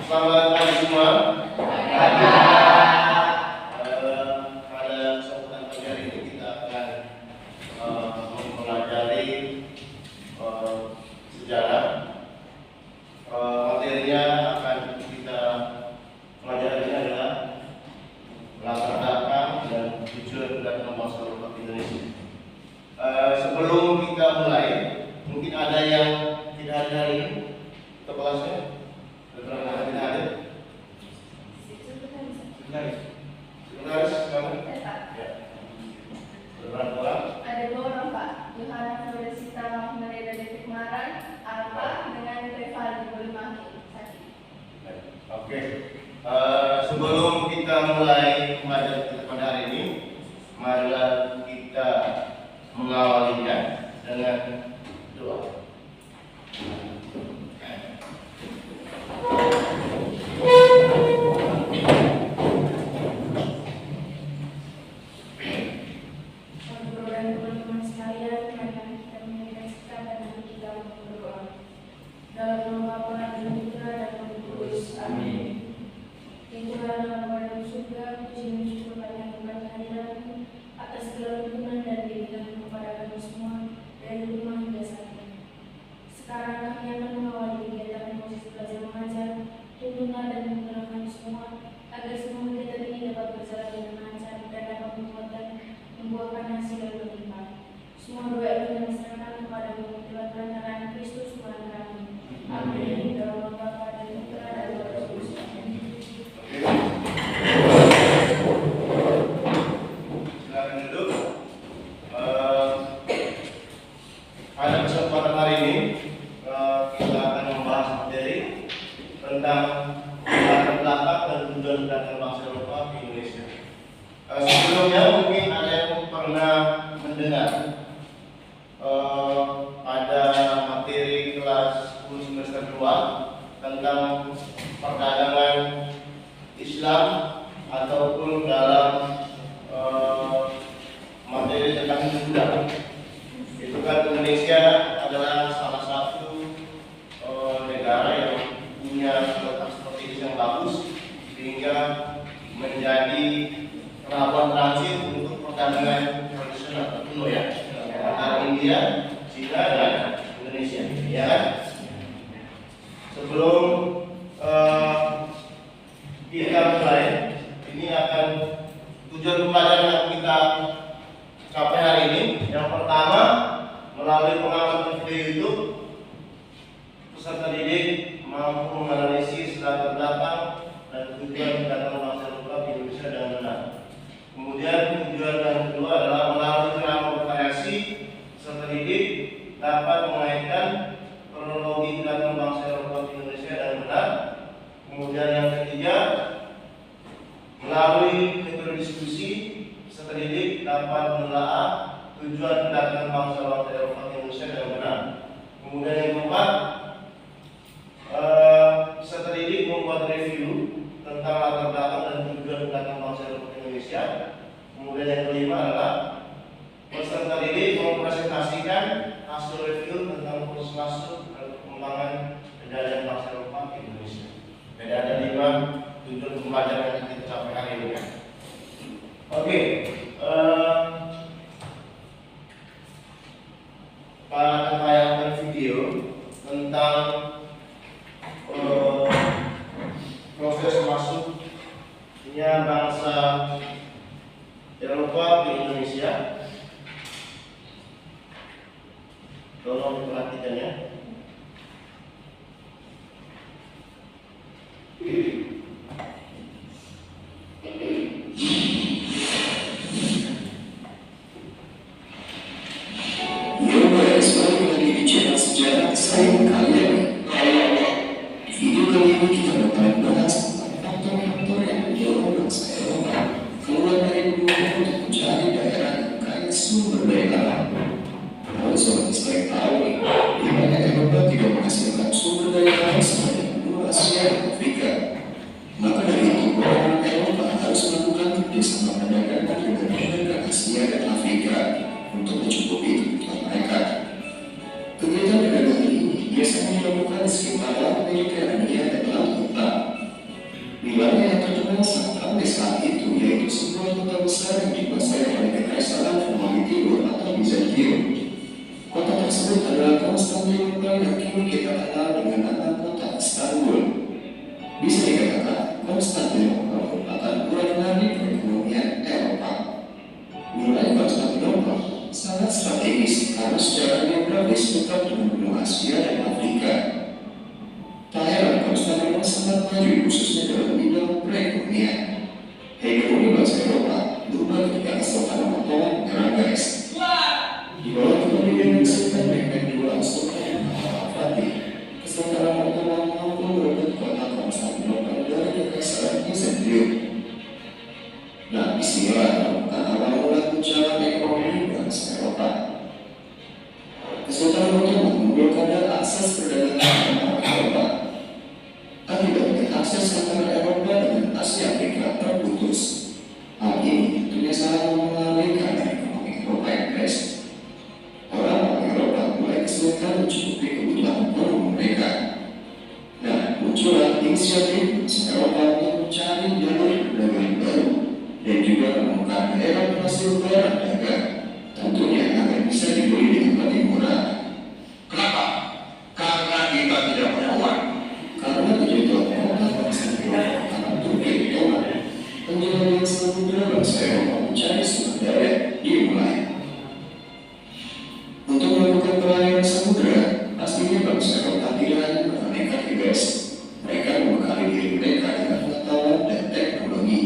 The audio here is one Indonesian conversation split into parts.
Selamat pagi semua. Pada kesempatan pagi hari ini kita akan mempelajari sejarah. Materinya akan kita pelajari adalah latar belakang dan tujuan kedatangan bangsa Eropa ke Indonesia. Sebelum kita mulai, mungkin ada yang tidak ada hari ini ke kelasnya. Sekretaris sekarang? Ya. Berapa orang? Ada 2 orang, Pak. Yohana Floresita Mereda Detik Maran, Alfa dengan Revaldi Bolimaki. Oke. Sebelum kita mulai pada hari ini, marilah kita mengawalinya dengan doa. Tentang perdagangan Islam ataupun dalam materi tentang Buddha. Itu kan Indonesia adalah salah satu negara yang punya letak strategis yang bagus sehingga menjadi pelabuhan transit untuk perdagangan tradisional kuno ya antara India, Cina dan Indonesia. Ya kan? Sebelum kita mulai, ini akan tujuan pembelajaran yang kita capai hari ini. Yang pertama, melalui pengamatan video YouTube, peserta didik mampu menganalisis latar belakang dan tujuan kedatangan bangsa Eropa di Indonesia dengan benar. Kemudian tujuan yang kedua adalah melalui ceramah variasi, peserta didik dapat mengaitkan kronologi kedatangan bangsa Eropa ke Indonesia dengan benar. Kemudian yang ketiga, melalui metode diskusi, peserta didik dapat menelaah tujuan kedatangan bangsa Eropa ke Indonesia dengan benar. Kemudian yang keempat, peserta didik membuat review tentang latar belakang dan tujuan kedatangan bangsa Eropa ke Indonesia. Kemudian yang kelima adalah peserta didik mempresentasikan hasil review tentang proses masuk dan pengembangan kejayaan bangsa Eropa ke Indonesia. Jadi ada 5 tujuan pembelajaran yang kita capai hari ini. Oke, Pak akan tayangkan video tentang proses masuknya bangsa Eropa ke Indonesia. Tolong diperhatikan ya. Video kali ini kita dapat bahas tentang faktor-faktor yang mendorong bangsa Eropa keluar dari benua untuk mencari daerah yang kaya sumber daya alam. Kalau sobat Israel tahu, di mana Eropa tidak menghasilkan sumber daya alam seperti benua Asia dan Afrika. Maka dari itu, orang Eropa harus melakukan kerjasama perdagangan dengan negara Asia dan Afrika untuk mencukupi kebutuhan mereka. Kegiatan perdagangan ini biasanya dilakukan di sekitar Laut Mediterania dan Laut Hitam. adalah sampai saat itu, yaitu sebuah kota besar yang dikuasai oleh kekaisaran Romawi Timur atau Bizantium. Kota tersebut adalah Konstantinopel yang kini kita kenal dengan nama kota Istanbul. Bisa dikatakan, Konstantinopel merupakan bulan nadi perekonomian Eropa. Wilayah Konstantinopel sangat strategis karena secara geografis dekat dengan benua Asia dan Afrika. Tak heran Konstantinopel sangat maju khususnya dalam bidang perekonomian. Hegemoni bangsa Eropa berubah ketika Kesultanan Ottoman menyerang Garis. Di bawah kepemimpinan Sultan Mehmed II Sultan Al-Fatih, Kesultanan Ottoman mampu merebut kota Konstantinopel dari kekaisaran Bizantium. Nah, disinilah merupakan awal mula guncangan ekonomi bangsa Eropa. Kesultanan Ottoman memblokade akses perdagangan antara Eropa. Akibatnya akses antara Eropa dengan Asia Afrika terputus. Hal ini tentunya sangat mempengaruhi ekonomi Eropa yang keras. Orang-orang Eropa mulai kesulitan mencukupi kebutuhan ekonomi mereka. Nah, muncullah inisiatif Eropa untuk mencari jalur perdagangan baru dan juga menemukan daerah penghasil barang dagang, tentunya agar bisa dibeli dengan lebih murah. Kenapa? Karena kita tidak punya uang. Karena kebutuhan Eropa karena Turki ditolak. Penjelajahan samudera bangsa Eropa mencari sumber daya dimulai. Untuk melakukan pelayaran samudera, pastinya bangsa Eropa tidak hanya bernekat bebas. Mereka membekali diri mereka dengan pengetahuan dan teknologi.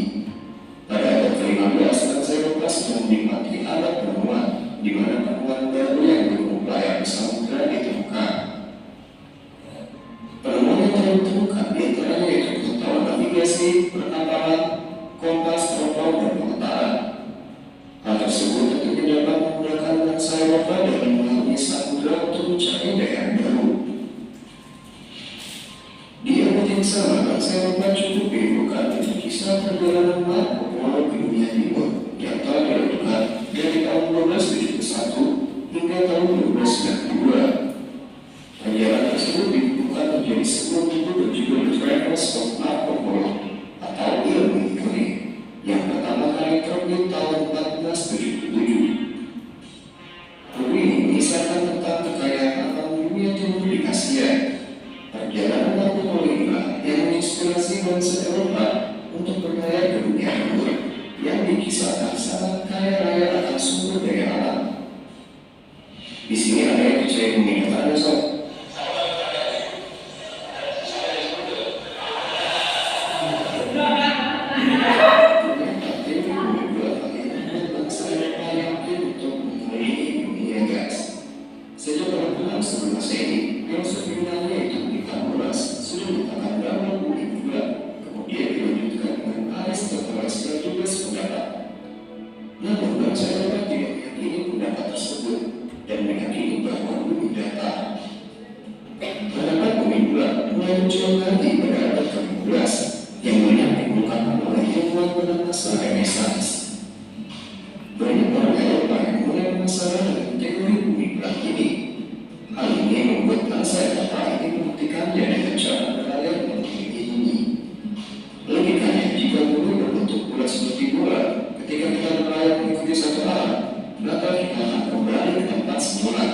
Pada abad ke-15, bangsa Eropa sudah menikmati alat penemuan, di mana penemuan baru yang belum pelayaran samudera ditemukan. Penemuan yang telah ditemukan diantaranya yaitu pengetahuan navigasi, perkapalan, kompas, teropong, dan pemetaran. Hal tersebut tentunya dapat memudahkan bangsa Eropa dalam melalui samudera untuk mencari daerah baru. Di abad yang sama, bangsa Eropa cukup dibutuhkan untuk kisah perjalanan Marco Polo ke dunia timur yang telah dilakukan dari tahun 1271 hingga tahun 1292. Perjalanan tersebut dibutuhkan menjadi sebuah buku berjudul The Travels of Marco Polo atau ilmu ekonomi yang pertama kali terbit tahun 1477. Buku ini mengisahkan tentang kekayaan alam dunia timur di Asia. Perjalanan Marco Polo inilah yang menginspirasi bangsa Eropa untuk berlayar ke dunia timur yang dikisahkan sangat kaya raya akan sumber daya alam. Di sini ada yang percaya mengingat Anda sob. Sejak berbulan sebelum Masehi, filosofi Yunani yaitu Pitagoras sudah dikatakan dalam bumi bulan. Kemudian dilanjutkan dengan Aristoteles dan juga sependapat. Namun bangsa Eropa tidak meyakini pendapat tersebut dan meyakini bahwa bumi datar. Pendapat bumi bulan mulai muncul lagi pada abad ke-15 yang banyak digunakan oleh ilmuwan bernama Sir Renaissance. Banyak orang Eropa yang mulai bermasalah dengan teori bumi bulan ini. Hal ini membuat bangsa Eropa ini membuktikannya dengan cara berlayar mengelilingi bumi. Logikanya, jika bumi berbentuk bulat seperti bola, ketika kita berlayar mengikuti satu arah, maka kita akan kembali ke tempat semula.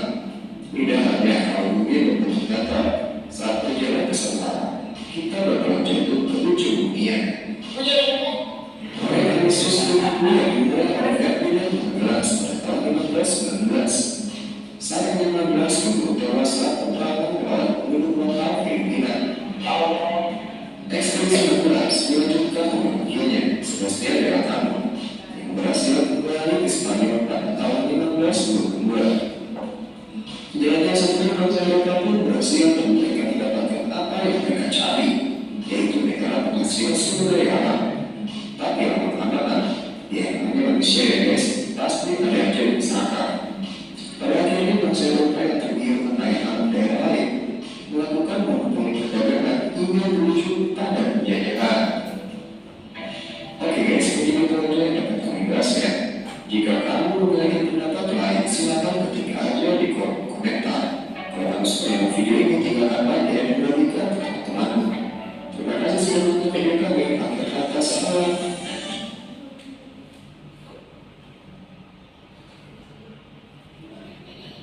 Tidak hanya kalau bumi berbentuk datar, saat berjalan ke sana, kita bakal jatuh ke ujung dunia. Oleh Yesus yang dimulai oleh Ferdinand 15 pada tahun 1519. Saat 15 membunuh tewas saat peperangan melawan penduduk lokal Filipina. Ekspedisi 16 dilanjutkan oleh wakilnya Sebastian de Elcano yang berhasil kembali ke Spanyol pada tahun 1522. Jelajah seluruh bangsa Eropa pun berhasil untuk mereka mendapatkan apa yang mereka cari, yaitu negara penghasil sumber daya alam. Tapi lama-kelamaan, yang namanya manusia yang pasti ada yang jadi disangka. Pada akhirnya bangsa Eropa yang tergiur menaik alam daerah lain melakukan monopoli perdagangan hingga menuju pada penjajahan. Oke guys, begini teman-teman yang dapat kami bahas ya. Jika kamu memiliki pendapat lain, silakan ketik aja di kolom komentar. Kalau kamu suka dengan video ini, tinggalkan like dan bagikan ke teman-teman. Terima kasih sudah menonton video kami. Akhir kata pesawat.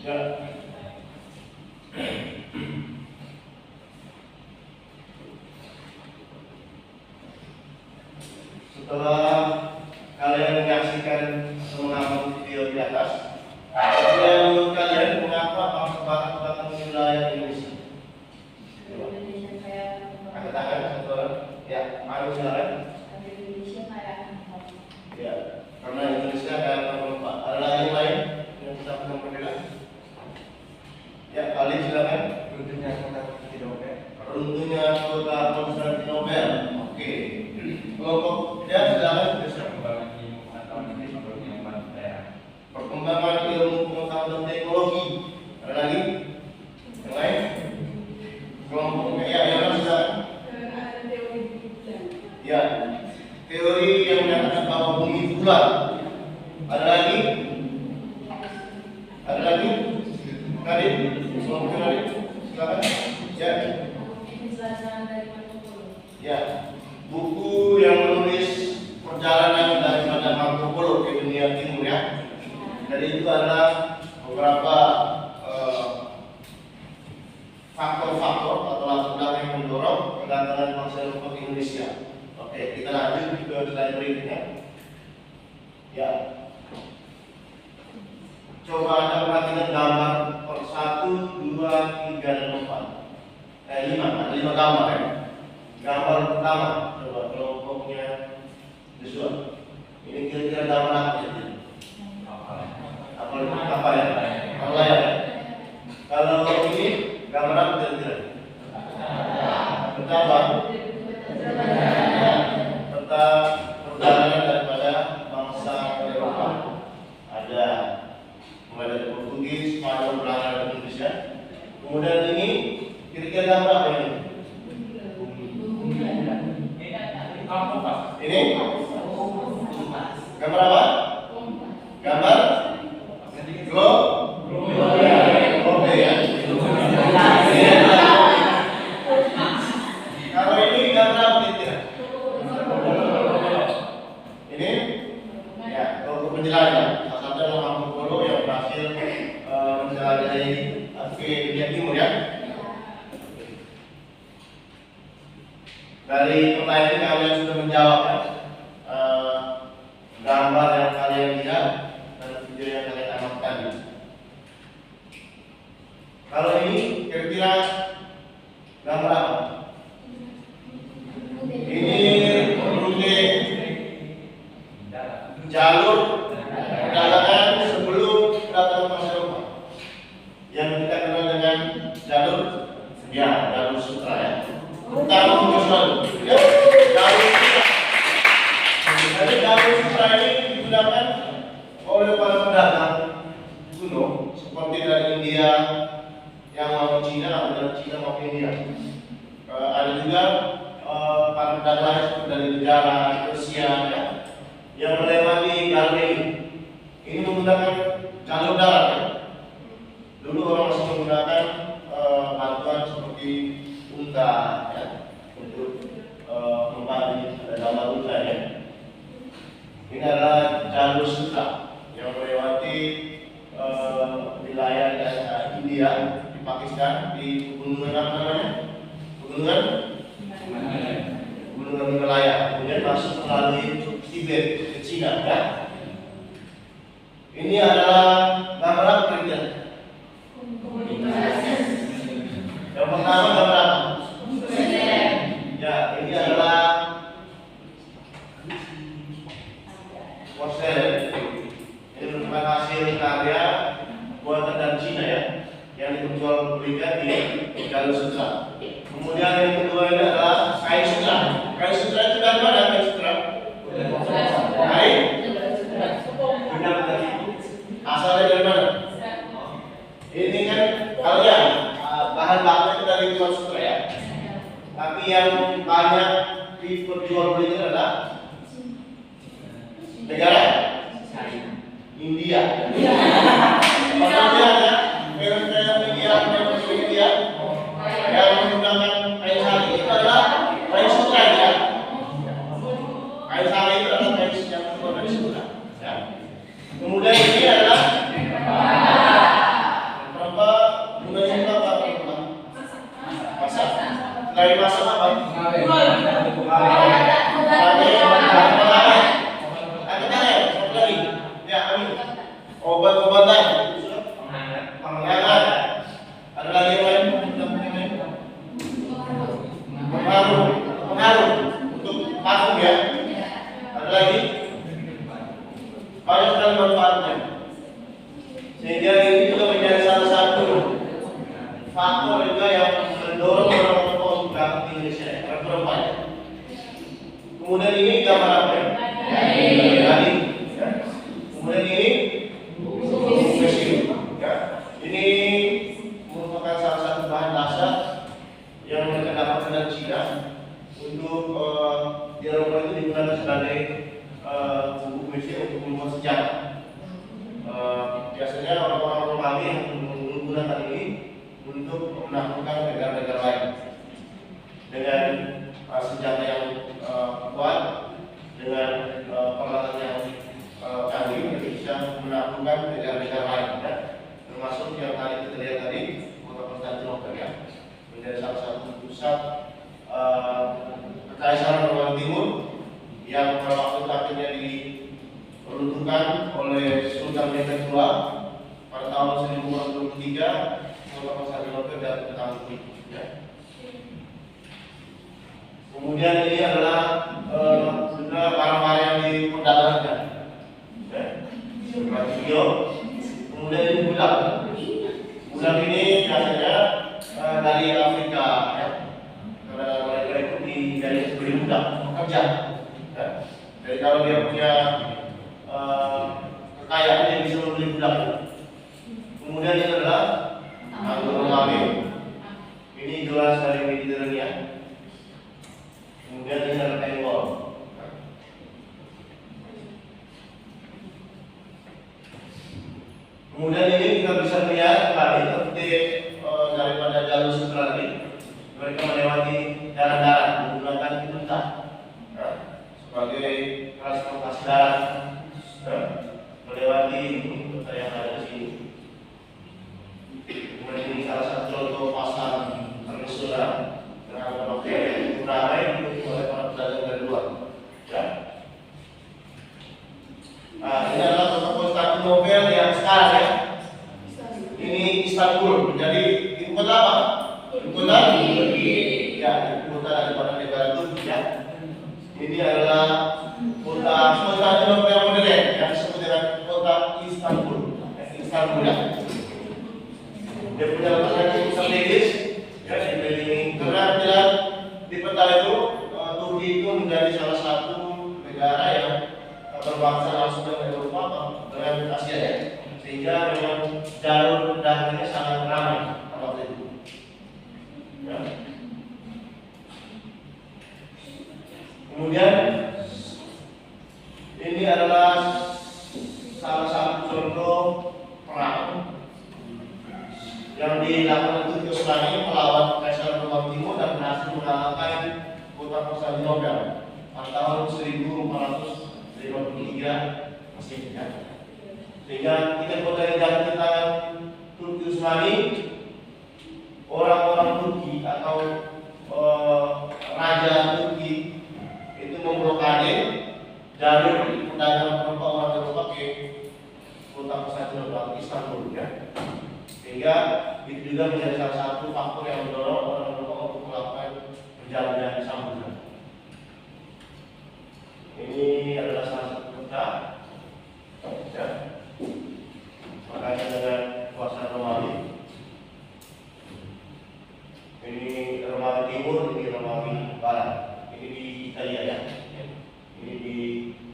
Ya. Setelah kalian menyaksikan semua video di atas, menurut kalian mengapa bangsa barat wilayah Indonesia? Indonesia kayak Angkat tangan satu orang. Ya, mari silakan. Indonesia kayak Ya, karena Indonesia kayak apa? Ada lagi yang lain yang kita belum berbeda? Ya, kalian silakan. Runtuhnya kota Konstantinopel. Runtuhnya kota Konstantinopel. Oke. Kelompok ya silakan. Perkembangan ilmu pengetahuan dan teknologi yang modern. Perkembangan ilmu pengetahuan dan teknologi. Ada lagi? Yang lain? Kelompoknya ya, yang silakan. ada teori bulan. Ya, teori yang menyatakan bahwa bumi itu bulat. Ada lagi? Ada lagi? Nadine? Kelompok Nadine? Silakan. Ya. Penjelasan dari Marco Polo. Ya, buku yang menulis perjalanan daripada Marco Polo ke dunia timur ya. Dari itu adalah beberapa faktor-faktor atau latar belakang yang mendorong kedatangan bangsa Eropa ke Indonesia. Oke, kita lanjut ke slide berikutnya. Ya, coba anda perhatikan gambar per 1, 2, 3, dan 4. 5, ada 5 gambar ya. Gambar pertama, coba kelompoknya Joshua. Ini kira-kira gambar apa ya? Apa ya? Layar ya? Kalau ini gambar apa kira-kira? Pertama, peta perjalanan daripada bangsa Eropa. Ada mulai dari Portugis, Spanyol, Belanda, dan Indonesia. Kemudian ini kira-kira gambar apa ini? Ini gambar apa? Gambar globe ya. Kalau ini gambar apa kira-kira? Ini ya, untuk penjelasan. Salah satu adalah Marco Polo yang berhasil menjelajahi ke dunia timur ya. Dari pertanyaan ini kalian sudah menjawab ya. Gambar yang kalian lihat dan video yang kalian amalkan. Kalau ini kira-kira gambar apa? Ini rute jalur perjalanan sebelum kedatangan bangsa Eropa yang kita kenal dengan jalur sutra ya. Utama untuk selalu ya, jalur sutra. Jadi jalur sutra ini digunakan oleh para pedagang kuno seperti dari India yang mau ke Cina atau dari Cina mau ke India. Ada juga para pedagang lain seperti dari negara Persia ya, yang melewati jalur ini. Ini menggunakan jalur darat ya. Dulu orang masih menggunakan bantuan seperti unta ya, untuk membagi gambar unta ya. Ini adalah jalur sutra yang melewati wilayah India, di Pakistan, di pegunungan apa namanya? Pegunungan Himalaya, kemudian masuk melalui Tibet ke Cina ya. Ini adalah gambar apa kira-kira? Yang pertama gambar apa? Ya, ini adalah poster. Ini merupakan hasil karya buatan dari Cina ya, yang diperjualbelikan di jalur sutra. Kemudian yang kedua ini adalah kain sutra. Kain sutra itu dari mana kain sutra? Kain? Benar tadi. Asalnya dari mana? Ini kan kalian bahan bakunya itu dari luar sutra ya. Tapi yang banyak diperjualbelikan adalah negara India. Maksudnya ada film-film India yang menggunakan kain sari itu adalah kain sutra ya. Obat-obatan, Penghangat. penghangat. Ada lagi yang lain? Pengaruh, pengaruh untuk parfum ya. Ada lagi? Banyak sekali manfaatnya. Sehingga ini juga menjadi salah satu faktor juga yang mendorong orang tua untuk berangkat ke Indonesia, orang perempuan. Kemudian ini gambar apa ya? Tadi, ya. Kemudian ini ya. Ini merupakan salah satu bahan dasar yang mereka dapatkan dari Cina untuk di Eropa itu digunakan sebagai bumbu mesin untuk membuat sejarah. Biasanya orang-orang Romawi yang menggunakan ini untuk menaklukkan negara-negara lain dengan senjata yang kuat, dengan peralatan yang canggih, mereka bisa menaklukkan negara-negara lain, ya. Termasuk yang tadi kita lihat tadi, kota Konstantinopel ya, menjadi salah satu pusat Kekaisaran Romawi Timur yang pada waktu itu akhirnya diperuntukkan oleh Sultan Mehmed II pada tahun 1423, kota Konstantinopel dan Istanbul. Ya. Kemudian ini adalah juga barang-barang yang diperdagangkan. Ya. Video. Kemudian ini budak. Budak ini biasanya dari Afrika, ya. Karena mereka itu dijadikan sebagai budak pekerja. Ya. Jadi kalau dia punya kekayaan, dia bisa membeli budak. Kemudian ini adalah anggur Romawi. Ini jelas dari Mediterania. Kemudian ini adalah tenggol. Kemudian ini kita bisa lihat kembali seperti daripada jalur sutra ini, mereka melewati darat-darat menggunakan unta sebagai transportasi darat, melewati unta yang ada di sini. Kemudian ini salah satu contoh pasar tradisional yang akan ramai oleh para pedagang dari luar. Ya. Ini adalah kota Konstantinopel yang sekarang ya. Ini Istanbul. Jadi ibu kota apa? Ibu kota Turki. Ya, ibu kota daripada negara Turki ya. Ini adalah kota Konstantinopel yang modern yang disebut dengan kota Istanbul. Istanbul ya. Dia punya letak yang cukup strategis ya, dikelilingi karena tidak di peta itu Turki itu menjadi salah satu negara yang berbangsa langsung dengan Eropa dengan Asia ya, sehingga memang jalur daratnya sangat ramai pada waktu itu. Ya. Kemudian ini adalah salah satu contoh perang yang dilakukan Turki Utsmani melawan Kekaisaran Romawi Timur dan berhasil mengalahkan kota Konstantinopel pada tahun 1453 Masehi. Sehingga tiga kota yang jatuh ke tangan Turki Utsmani, orang-orang Turki atau raja Turki itu memblokade jalur perdagangan orang Eropa ke kota Konstantinopel, Istanbul ya. Sehingga itu juga menjadi salah satu faktor yang mendorong orang Eropa untuk melakukan perjalanan samudra. Ini adalah salah satu kota, ya. Makanya dengan kuasa Romawi. Ini Romawi Timur, ini Romawi Barat. Ini di Italia ya. Ini di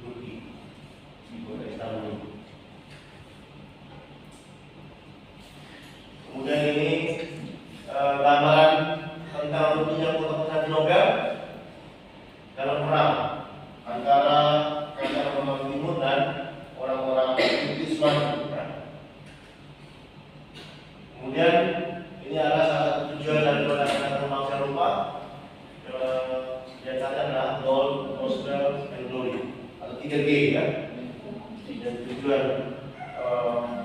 Turki, di kota Istanbul. Kemudian ini gambaran tentang runtuhnya kota Konstantinopel dalam perang antara Kekaisaran Romawi Timur dan orang-orang Turki Utsmani. Kemudian ini adalah salah satu tujuan daripada Kekaisaran Romawi Eropa, yang adalah gold, prosper, and glory atau 3G ya. Dan tujuan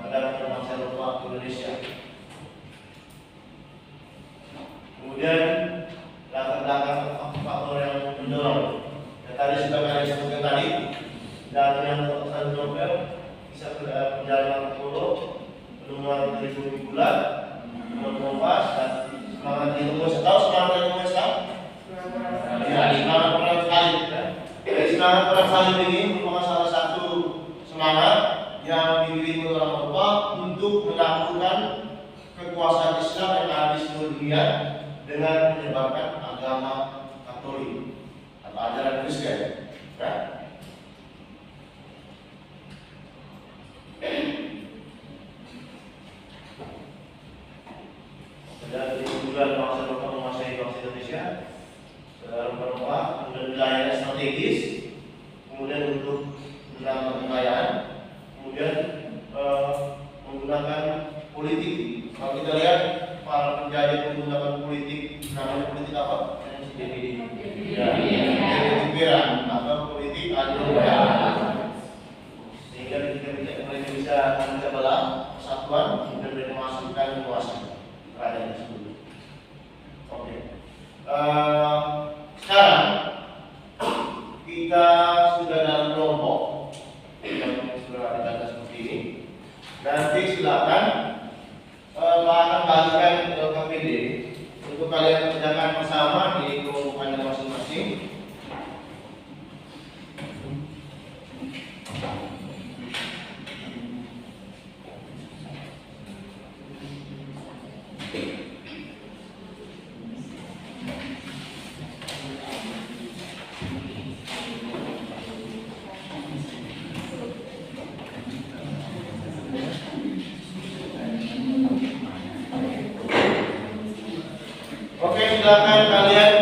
kedatangan bangsa Eropa ke Indonesia. Kemudian latar belakang faktor yang mendorong. Ya, tadi sudah kalian sebutkan tadi, dan yang terkesan Nobel bisa perjalanan ke Solo, penemuan dari bumi bulat, kompas, dan semangat itu saya tahu semangat itu Islam. Ya, semangat perang salib. Jadi semangat perang salib ini merupakan salah satu semangat yang dimiliki oleh Allah untuk menaklukkan kekuasaan Islam yang ada di seluruh dunia dengan menyebarkan agama Katolik atau ajaran Kristen. Ya. Dan kemudian bangsa Eropa menguasai bangsa Indonesia dalam beberapa wilayah strategis, kemudian untuk menambah kekayaan, kemudian menggunakan politik. Kalau kita lihat para penjajah menggunakan politik, namanya politik apa? Politik beran atau politik adu sehingga mereka bisa memecah belah persatuan dan memasukkan kekuasaan kerajaan tersebut. Oke. Sekarang kita sudah dalam kelompok yang sudah ada seperti ini. Nanti silakan akan bagikan KPD untuk kalian kerjakan bersama di kelompokannya masing-masing. Oke, silakan kalian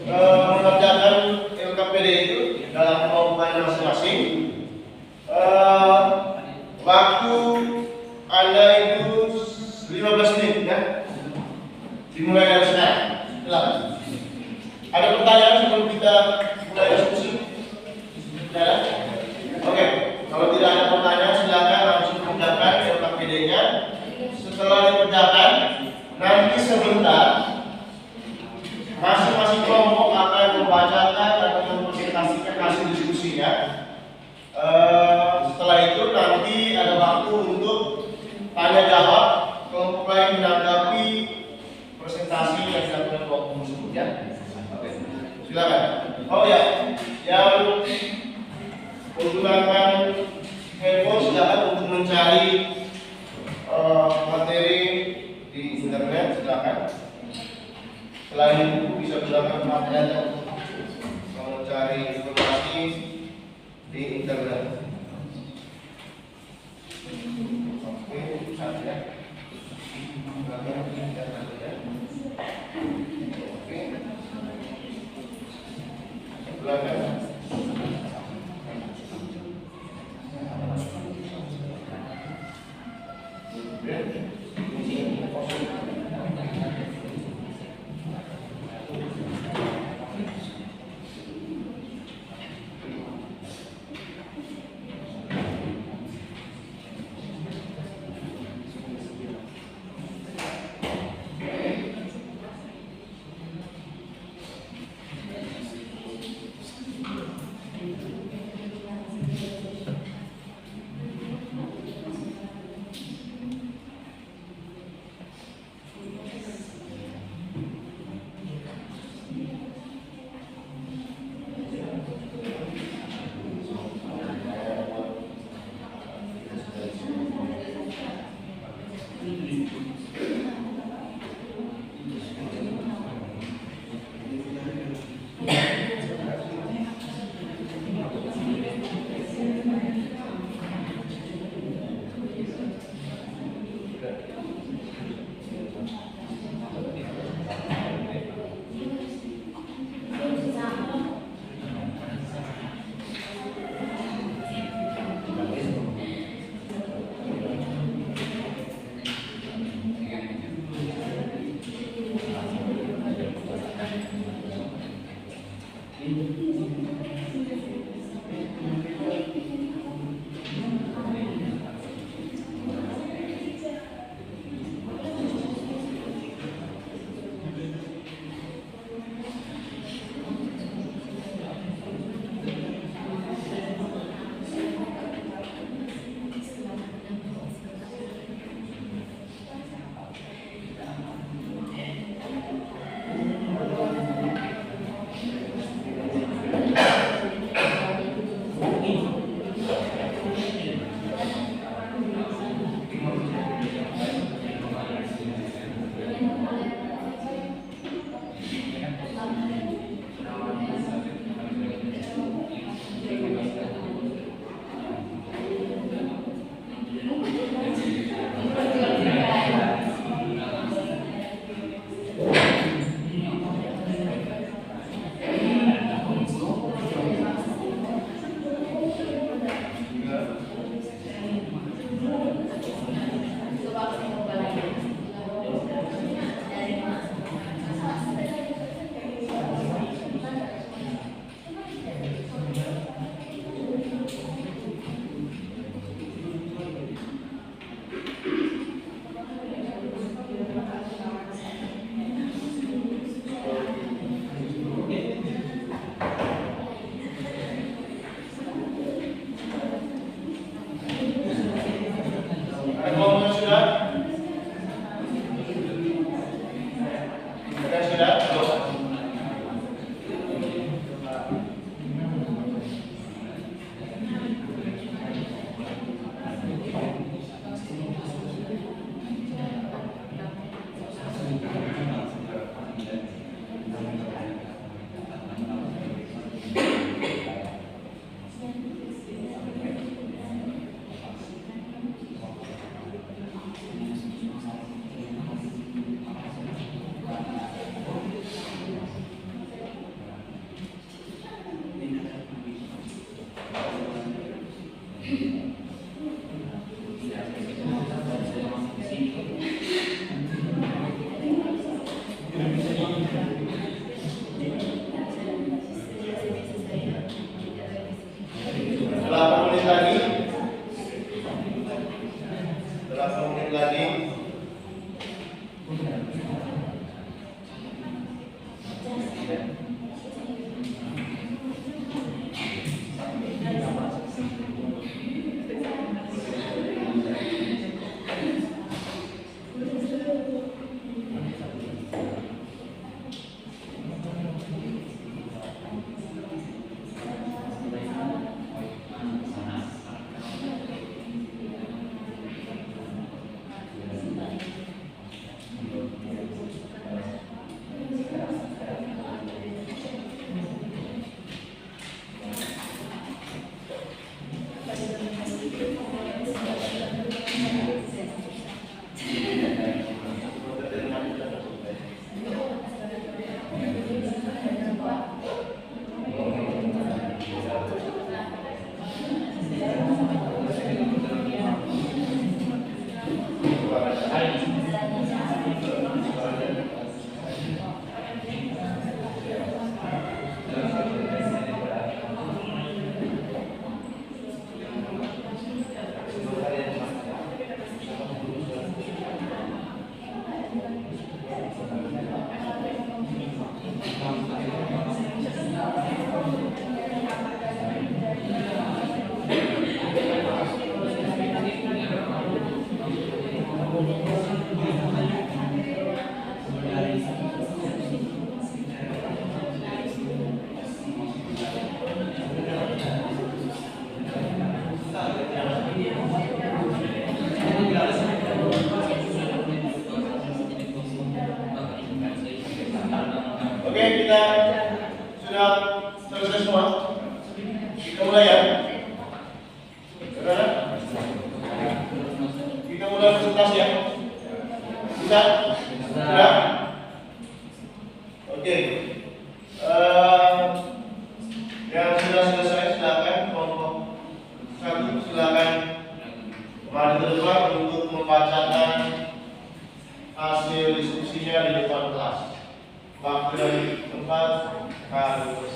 mengerjakan LKPD itu dalam kelompokannya masing-masing. Waktu Anda itu 15 menit ya. Dimulai dari sekarang. Silakan. Ada pertanyaan sebelum kita mulai diskusi? Tidak ada? Oke, kalau tidak ada pertanyaan silakan langsung kerjakan LKPD-nya. Setelah dikerjakan, nanti sebentar masing-masing kelompok akan membacakan atau mempresentasikan hasil diskusinya. Setelah itu nanti ada waktu untuk tanya jawab, kelompok lain menanggapi presentasi yang dilakukan kelompok tersebut ya. Silakan. Oh ya, yang menggunakan handphone silakan untuk mencari materi di internet, silakan. Selain itu bisa gunakan materi untuk mencari informasi di internet. Oke, satu ya. Oke. Silakan.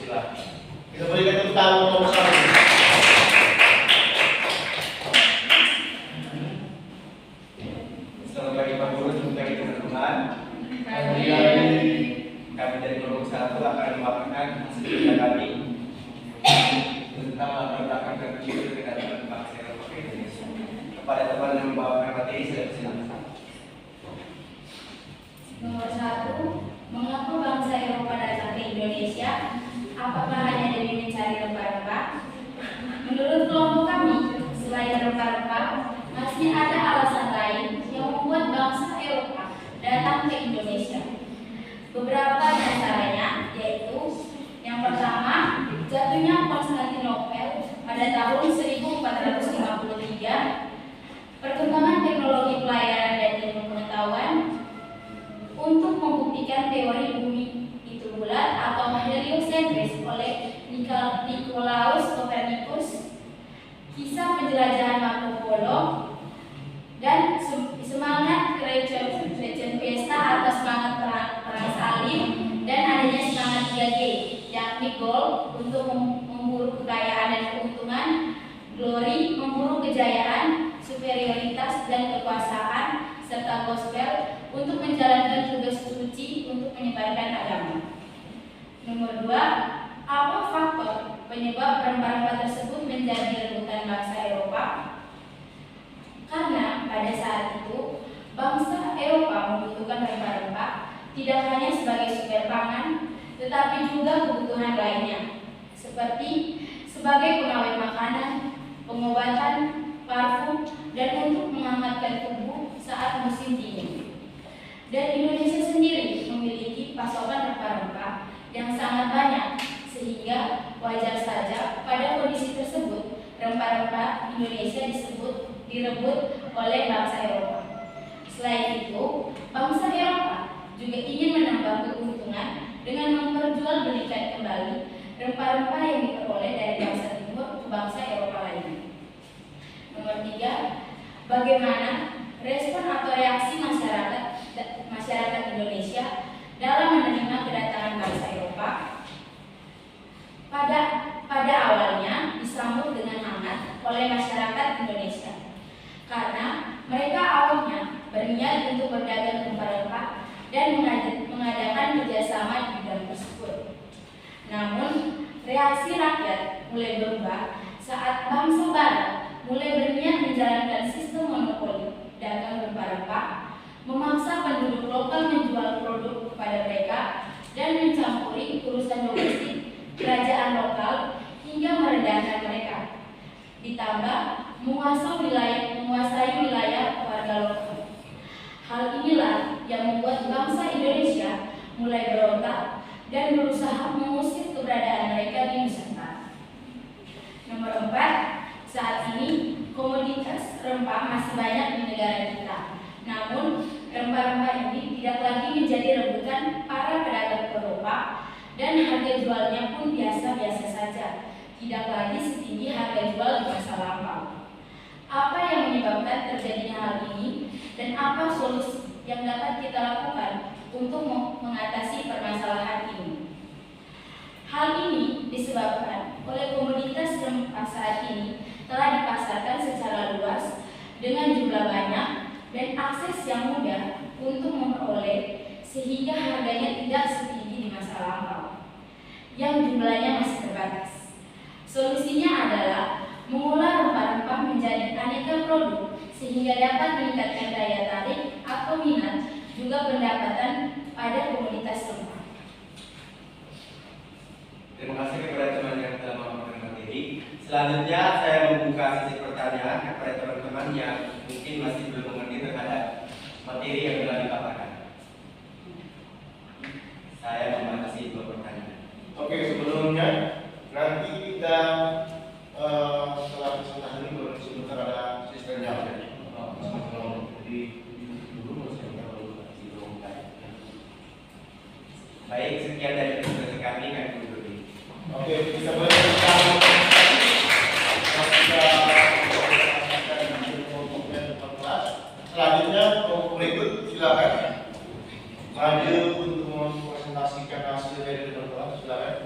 Silakan. Kita berikan tepuk tangan untuk bersama. Selamat pagi Pak Guru, selamat pagi teman-teman. Kami dari kelompok 1 akan memaparkan hasil kerja kami tentang latar belakang dan tujuan kedatangan bangsa Eropa ke Indonesia. Kepada teman yang membawakan materi, silakan. Nomor 1, mengapa bangsa Eropa datang ke Indonesia? Apakah hanya demi mencari rempah-rempah? Menurut kelompok kami, selain rempah-rempah, masih ada alasan lain yang membuat bangsa Eropa datang ke Indonesia. Beberapa di antaranya yaitu yang pertama, jatuhnya Konstantinopel pada tahun 1453, perkembangan teknologi pelayaran dan ilmu pengetahuan untuk membuktikan teori bumi itu bulat atau heliosentris oleh Nicolaus Copernicus, kisah penjelajahan Marco Polo, dan semangat Revolution Fiesta atau semangat perang salib, dan adanya semangat 3G, yakni goal untuk memburu kekayaan dan keuntungan, glory memburu kejayaan, superioritas dan kekuasaan, serta gospel untuk menjalankan tugas suci untuk menyebarkan agama. Nomor 2, apa faktor penyebab rempah-rempah tersebut menjadi rebutan bangsa Eropa? Karena pada saat itu bangsa Eropa membutuhkan rempah-rempah tidak hanya sebagai sumber pangan, tetapi juga kebutuhan lainnya, seperti sebagai pengawet makanan, pengobatan, parfum, dan untuk menghangatkan tubuh saat musim dingin. Dan Indonesia sendiri memiliki pasokan rempah-rempah yang sangat banyak, sehingga wajar saja pada kondisi tersebut rempah-rempah Indonesia direbut oleh bangsa Eropa. Selain itu, bangsa Eropa juga ingin menambah keuntungan dengan memperjualbelikan kembali rempah-rempah yang diperoleh dari bangsa Timur ke bangsa Eropa lainnya. Nomor 3, bagaimana respon atau reaksi masyarakat Indonesia dalam menerima kedatangan bangsa Eropa? Pada awalnya disambut dengan hangat oleh masyarakat Indonesia, karena mereka awalnya berniat untuk berdagang rempah-rempah dan mengadakan kerjasama di bidang tersebut. Namun, reaksi rakyat mulai berubah saat bangsa Barat mulai berniat menjalankan sistem monopoli dagang rempah-rempah, memaksa penduduk lokal menjual produk kepada mereka, dan mencampuri urusan domestik kerajaan lokal hingga merendahkan mereka. Ditambah menguasai wilayah warga lokal. Hal inilah yang membuat bangsa Indonesia mulai berontak dan berusaha mengusir keberadaan mereka di Nusantara. Nomor 4, saat ini komoditas rempah masih banyak di negara kita. Namun, rempah-rempah ini tidak lagi menjadi rebutan para pedagang Eropa dan harga jualnya pun biasa-biasa saja, tidak lagi setinggi harga jual di masa lampau. Apa yang menyebabkan terjadinya hal ini dan apa solusi yang dapat kita lakukan untuk mengatasi permasalahan ini? Hal ini disebabkan oleh komoditas rempah saat ini telah dipasarkan secara luas dengan jumlah banyak dan akses yang mudah untuk memperoleh, sehingga harganya tidak setinggi di masa lampau yang jumlahnya masih terbatas. Solusinya adalah mengolah rempah-rempah menjadi aneka produk sehingga dapat meningkatkan daya tarik atau minat juga pendapatan pada komoditas rempah. Terima kasih kepada teman yang telah memaparkan materi. Selanjutnya saya membuka sesi pertanyaan kepada teman-teman yang mungkin masih belum mengerti terhadap materi yang telah dipaparkan. Saya membatasi 2 pertanyaan. Oke, sebelumnya nanti kita setelah presentasi ini baru disebutkan ada sistem jawab. Jadi dulu Baik, sekian dari presentasi kami tutup. Oke, kita boleh sekarang selanjutnya kelompok berikut silakan maju untuk mempresentasikan hasil dari kelompok. Silakan.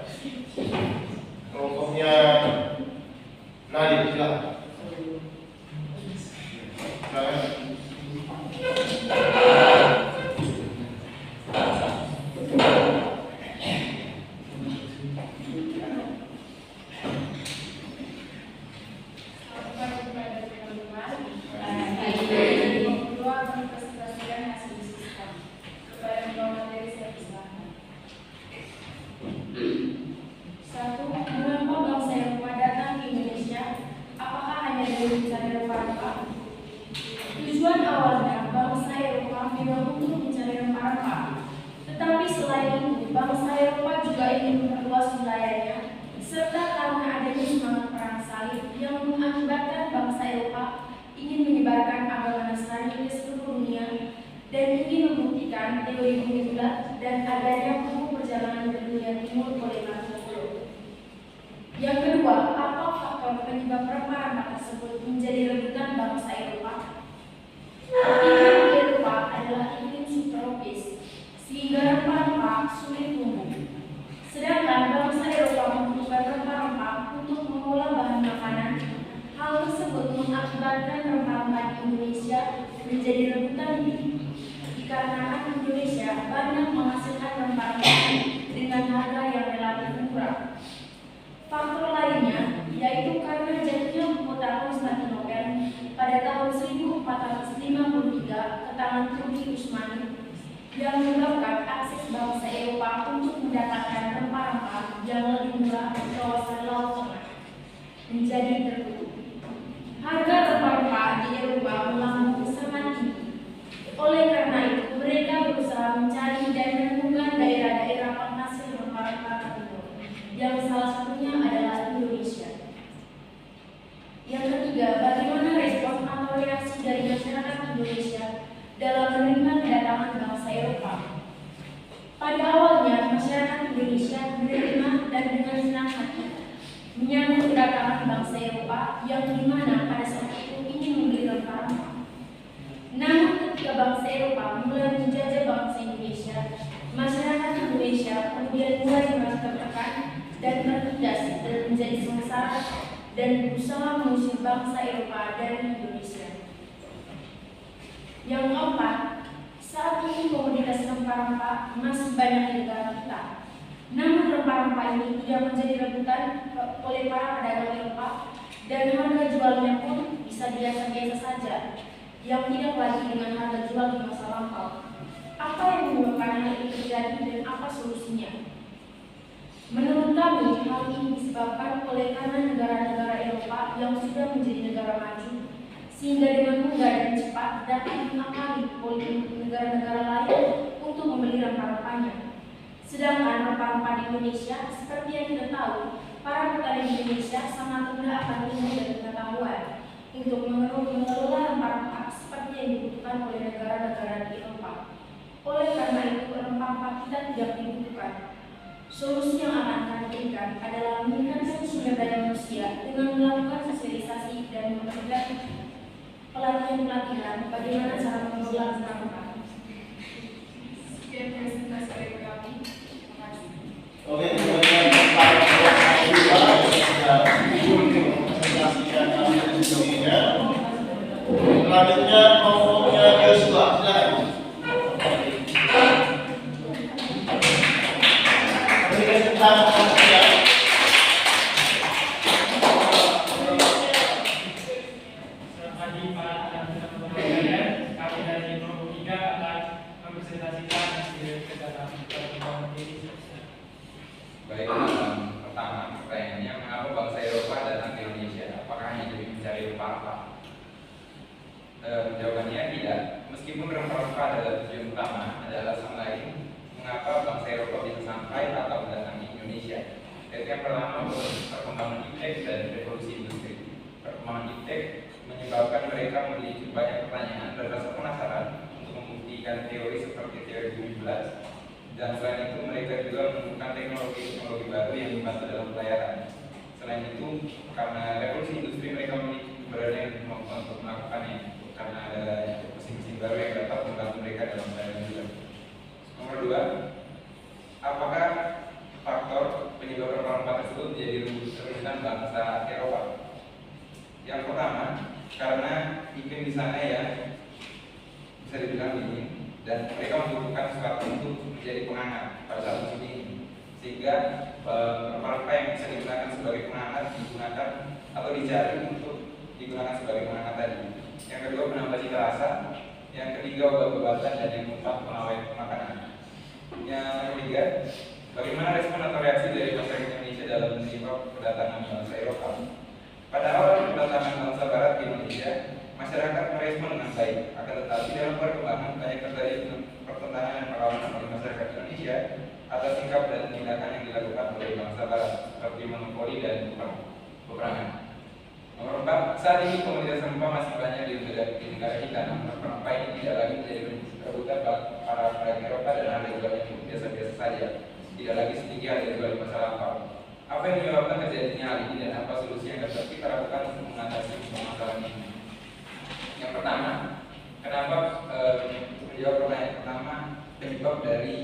dan ingin membuktikan teori bumi bulat dan adanya buku perjalanan ke dunia timur oleh Marco Polo. Yang kedua, apa faktor penyebab rempah-rempah tersebut menjadi rebutan bangsa Eropa? Iklim Eropa adalah iklim subtropis, sehingga rempah-rempah sulit tumbuh. Sedangkan bangsa Eropa membutuhkan rempah-rempah untuk mengolah bahan makanan. Hal tersebut mengakibatkan rempah-rempah di Indonesia menjadi rebutan dikarenakan Indonesia banyak menghasilkan rempah-rempah dengan harga yang relatif murah. Faktor lainnya yaitu karena jatuhnya kota Konstantinopel pada tahun 1453 ke tangan Turki Utsmani yang menyebabkan akses bangsa Eropa untuk mendapatkan rempah-rempah yang lebih murah di kawasan Laut Tengah menjadi tertutup. Harga rempah-rempah di Eropa melambung sangat tinggi. Oleh karena itu, mereka berusaha mencari dan menemukan daerah-daerah penghasil rempah-rempah tertentu, yang salah satunya adalah Indonesia. Yang ketiga, bagaimana respon atau reaksi dari masyarakat Indonesia dalam menerima kedatangan bangsa Eropa? Pada awalnya, masyarakat Indonesia menerima dan dengan senang hati menyambut kedatangan bangsa Eropa yang dimana pada saat itu ingin membeli rempah-rempah. Namun ketika bangsa Eropa mulai menjajah bangsa Indonesia, masyarakat Indonesia kemudian mulai merasa tertekan dan tertindas dan menjadi sengsara dan berusaha mengusir bangsa Eropa dari Indonesia. Yang keempat, saat ini komoditas rempah-rempah masih banyak di negara kita. Namun rempah-rempah ini tidak menjadi rebutan oleh para pedagang Eropa dan harga jualnya pun bisa biasa-biasa saja, yang tidak lagi dengan harga jual di masa lampau. Apa yang menyebabkan hal ini terjadi dan apa solusinya? Menurut kami, hal ini disebabkan oleh karena negara-negara Eropa yang sudah menjadi negara maju, sehingga dengan mudah dan cepat dapat mengakali politik negara-negara lain untuk membeli rempah-rempahnya. Sedangkan rempah-rempah di Indonesia, seperti yang kita tahu, para petani Indonesia sangat rendah akan ilmu dan pengetahuan untuk mengelola rempah-rempah seperti yang dibutuhkan oleh negara-negara di Eropa. Oleh karena itu, rempah-rempah kita tidak dibutuhkan. Solusi yang akan kami berikan adalah meningkatkan sumber daya manusia dengan melakukan sosialisasi dan memberikan pelatihan-pelatihan bagaimana cara mengelola rempah-rempah. Sekian presentasi dari kami. Terima kasih. Oke, kemudian Pak selanjutnya kelompoknya Joshua, silakan. Tentang kelompoknya. Selamat pagi para teman-teman sekalian. Kami dari kelompok 3 akan mempresentasikan hasil kegiatan pertemuan ini. Baik, pertama pertanyaannya, mengapa bangsa Eropa datang ke Indonesia? Apakah hanya demi mencari rempah-rempah? Jawabannya tidak. Meskipun rempah-rempah adalah tujuan utama, ada alasan lain mengapa bangsa Eropa bisa sampai atau mendatangi Indonesia. Yaitu yang pertama, perkembangan iptek dan revolusi industri. Perkembangan iptek menyebabkan mereka memiliki banyak pertanyaan dan rasa penasaran untuk membuktikan teori seperti teori bumi bulat. Dan selain itu, mereka juga menemukan teknologi baru yang membantu dalam pelayaran. Selain itu, karena revolusi industri, mereka memiliki keberanian untuk melakukannya, karena ada mesin-mesin baru yang dapat membantu mereka dalam pelayaran juga. Nomor 2, apakah faktor penyebab rempah-rempah tersebut menjadi rebutan bangsa Eropa? Yang pertama, karena iklim di sana ya bisa dibilang dingin, dan mereka membutuhkan sesuatu untuk menjadi penghangat pada saat musim dingin, sehingga rempah-rempah yang bisa digunakan sebagai penghangat digunakan atau dicari untuk digunakan sebagai penghangat tadi. Yang kedua, penambah cita rasa. Yang ketiga, obat-obatan, dan yang keempat, pengawet makanan. Yang ketiga, bagaimana respon atau reaksi dari masyarakat Indonesia dalam menerima kedatangan bangsa Eropa? Pada awal kedatangan bangsa Barat di Indonesia, masyarakat merespon dengan baik. Akan tetapi dalam perkembangan banyak terjadi pertentangan dan perlawanan oleh masyarakat Indonesia atas sikap dan tindakan yang dilakukan oleh bangsa Barat, seperti monopoli dan peperangan. Nomor 4, saat ini komunitas rempah masih banyak di negara kita, namun rempah ini tidak lagi menjadi rebutan para pedagang Eropa dan harga jualnya pun biasa-biasa saja, tidak lagi setinggi harga jual di masa lampau. Apa yang menyebabkan terjadinya hal ini dan apa solusi yang dapat kita lakukan untuk mengatasi permasalahan ini? Yang pertama, kenapa untuk menjawab pertanyaan pertama, penyebab dari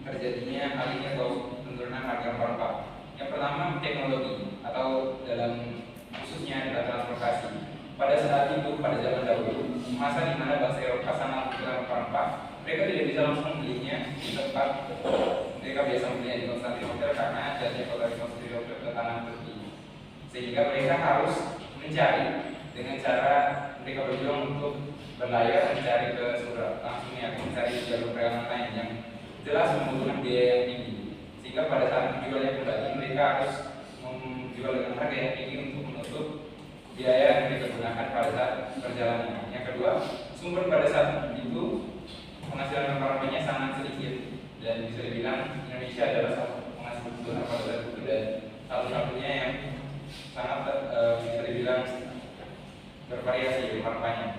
terjadinya hal ini atau penurunan harga rempah-rempah. Yang pertama, teknologi atau dalam khususnya dalam transportasi. Pada saat itu, pada zaman dahulu, masa di mana bangsa Eropa sangat membutuhkan rempah-rempah, mereka tidak bisa langsung membelinya di tempat. Mereka biasa membelinya di Konstantinopel karena jadinya kota Konstantinopel ke tanah Turki. Sehingga mereka harus mencari dengan cara mereka berjuang untuk berlayar mencari ke Surat langsungnya atau mencari jalur perjalanan lain yang jelas membutuhkan biaya yang tinggi. Sehingga pada saat menjualnya kembali, mereka harus menjual dengan harga yang tinggi untuk menutup biaya yang mereka gunakan pada saat perjalanan. Yang kedua, sumber pada saat itu penghasilan rempah-rempahnya sangat sedikit dan bisa dibilang Indonesia adalah satu penghasil kebutuhan pada saat itu dan satu-satunya yang sangat bisa dibilang bervariasi rempah-rempahnya.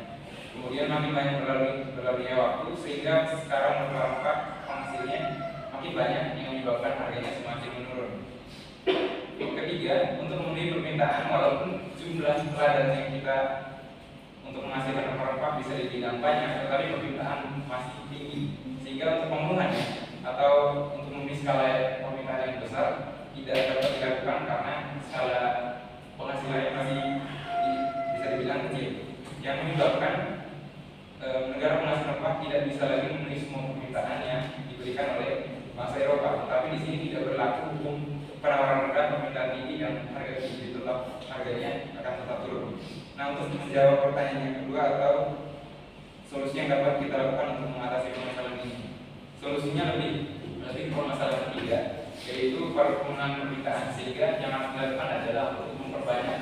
Kemudian makin banyak berlalunya waktu sehingga sekarang rempah-rempah penghasilnya makin banyak yang menyebabkan harganya semakin menurun. Ketiga, untuk memenuhi permintaan walaupun jumlah ladang yang kita untuk menghasilkan rempah-rempah bisa dibilang banyak, tetapi permintaan masih tinggi sehingga untuk pemenuhannya atau untuk memenuhi skala permintaan yang besar tidak dapat dilakukan karena skala penghasilannya masih bisa dibilang kecil, yang menyebabkan negara penghasil rempah tidak bisa lagi memenuhi semua permintaan yang diberikan oleh bangsa Eropa. Tapi di sini tidak berlaku hukum penawaran rendah permintaan tinggi dan harga tinggi, tetap harganya akan tetap turun. Nah, untuk menjawab pertanyaan yang kedua atau solusi yang dapat kita lakukan untuk mengatasi permasalahan ini, solusinya lebih ke permasalahan ketiga, yaitu pemenuhan permintaan. Sehingga yang harus dilakukan adalah untuk memperbanyak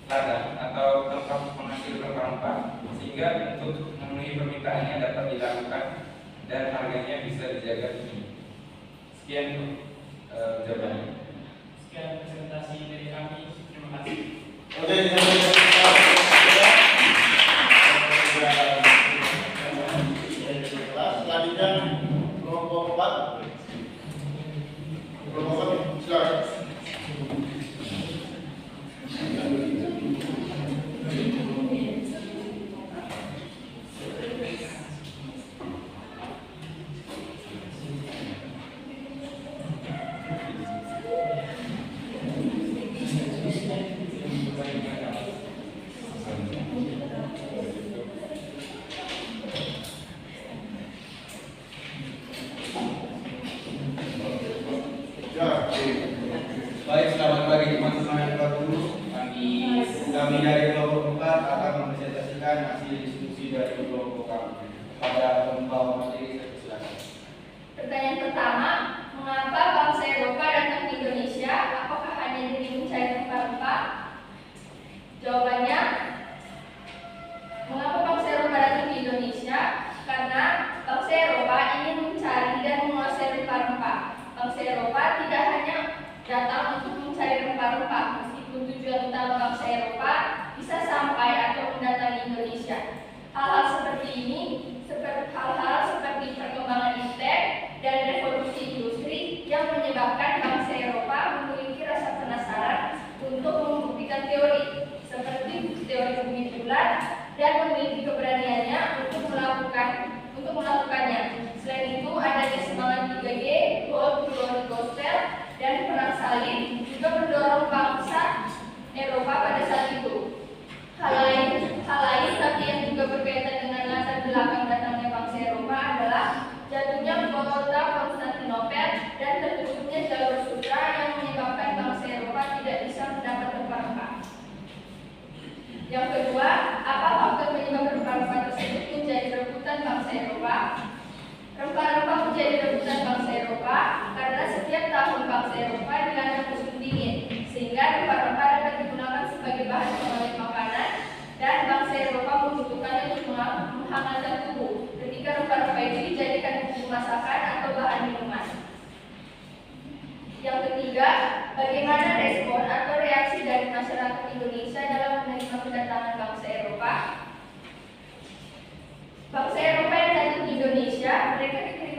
ladang atau tempat penghasil rempah-rempah sehingga untuk memenuhi permintaannya dapat dilakukan dan harganya bisa dijaga tinggi. Sekian jawabannya. Sekian presentasi dari kami. Terima kasih. Oke, selanjutnya kelompok 4. Kelompok 4 silakan. Baik, selamat pagi teman-teman yang baru. Kami dari kelompok 4 akan mempresentasikan hasil diskusi dari kelompok kami. Pada pembawa materi, saya silakan. Pertanyaan pertama, mengapa bangsa Eropa datang ke Indonesia? Apakah hanya demi mencari rempah-rempah? Jawabannya, mengapa bangsa Eropa datang ke Indonesia? Karena bangsa Eropa ingin mencari dan menguasai rempah-rempah. Bangsa Eropa tidak hanya datang untuk mencari rempah-rempah, meskipun tujuan utama bangsa Eropa bisa sampai atau mendatangi Indonesia. Hal-hal seperti ini, hal-hal seperti perkembangan internet dan revolusi industri yang menyebabkan bangsa Eropa memiliki rasa penasaran untuk membuktikan teori, seperti teori bumi bulat, dan memiliki keberaniannya untuk melakukannya. Selain itu, adanya semangat 3G, Gold, Glory, Gospel, dan perang salib juga mendorong bangsa Eropa pada saat itu. Hal lain tapi yang juga berkaitan dengan latar belakang datangnya bangsa Eropa adalah jatuhnya kota Konstantinopel dan tertutupnya jalur sutra yang menyebabkan bangsa Eropa tidak bisa mendapat rempah-rempah. Yang kedua, apa faktor penyebab rempah-rempah tersebut menjadi rebutan bangsa Eropa? Rempah-rempah menjadi rebutan bangsa Eropa karena setiap tahun bangsa Eropa dilanda musim dingin, sehingga rempah-rempah dapat digunakan sebagai bahan pengawet makanan dan bangsa Eropa membutuhkannya untuk menghangatkan tubuh ketika rempah-rempah itu dijadikan bumbu masakan atau bahan minuman. Yang ketiga, bagaimana respon atau reaksi dari masyarakat Indonesia dalam menerima kedatangan bangsa Eropa? Bangsa Eropa yang datang ke Indonesia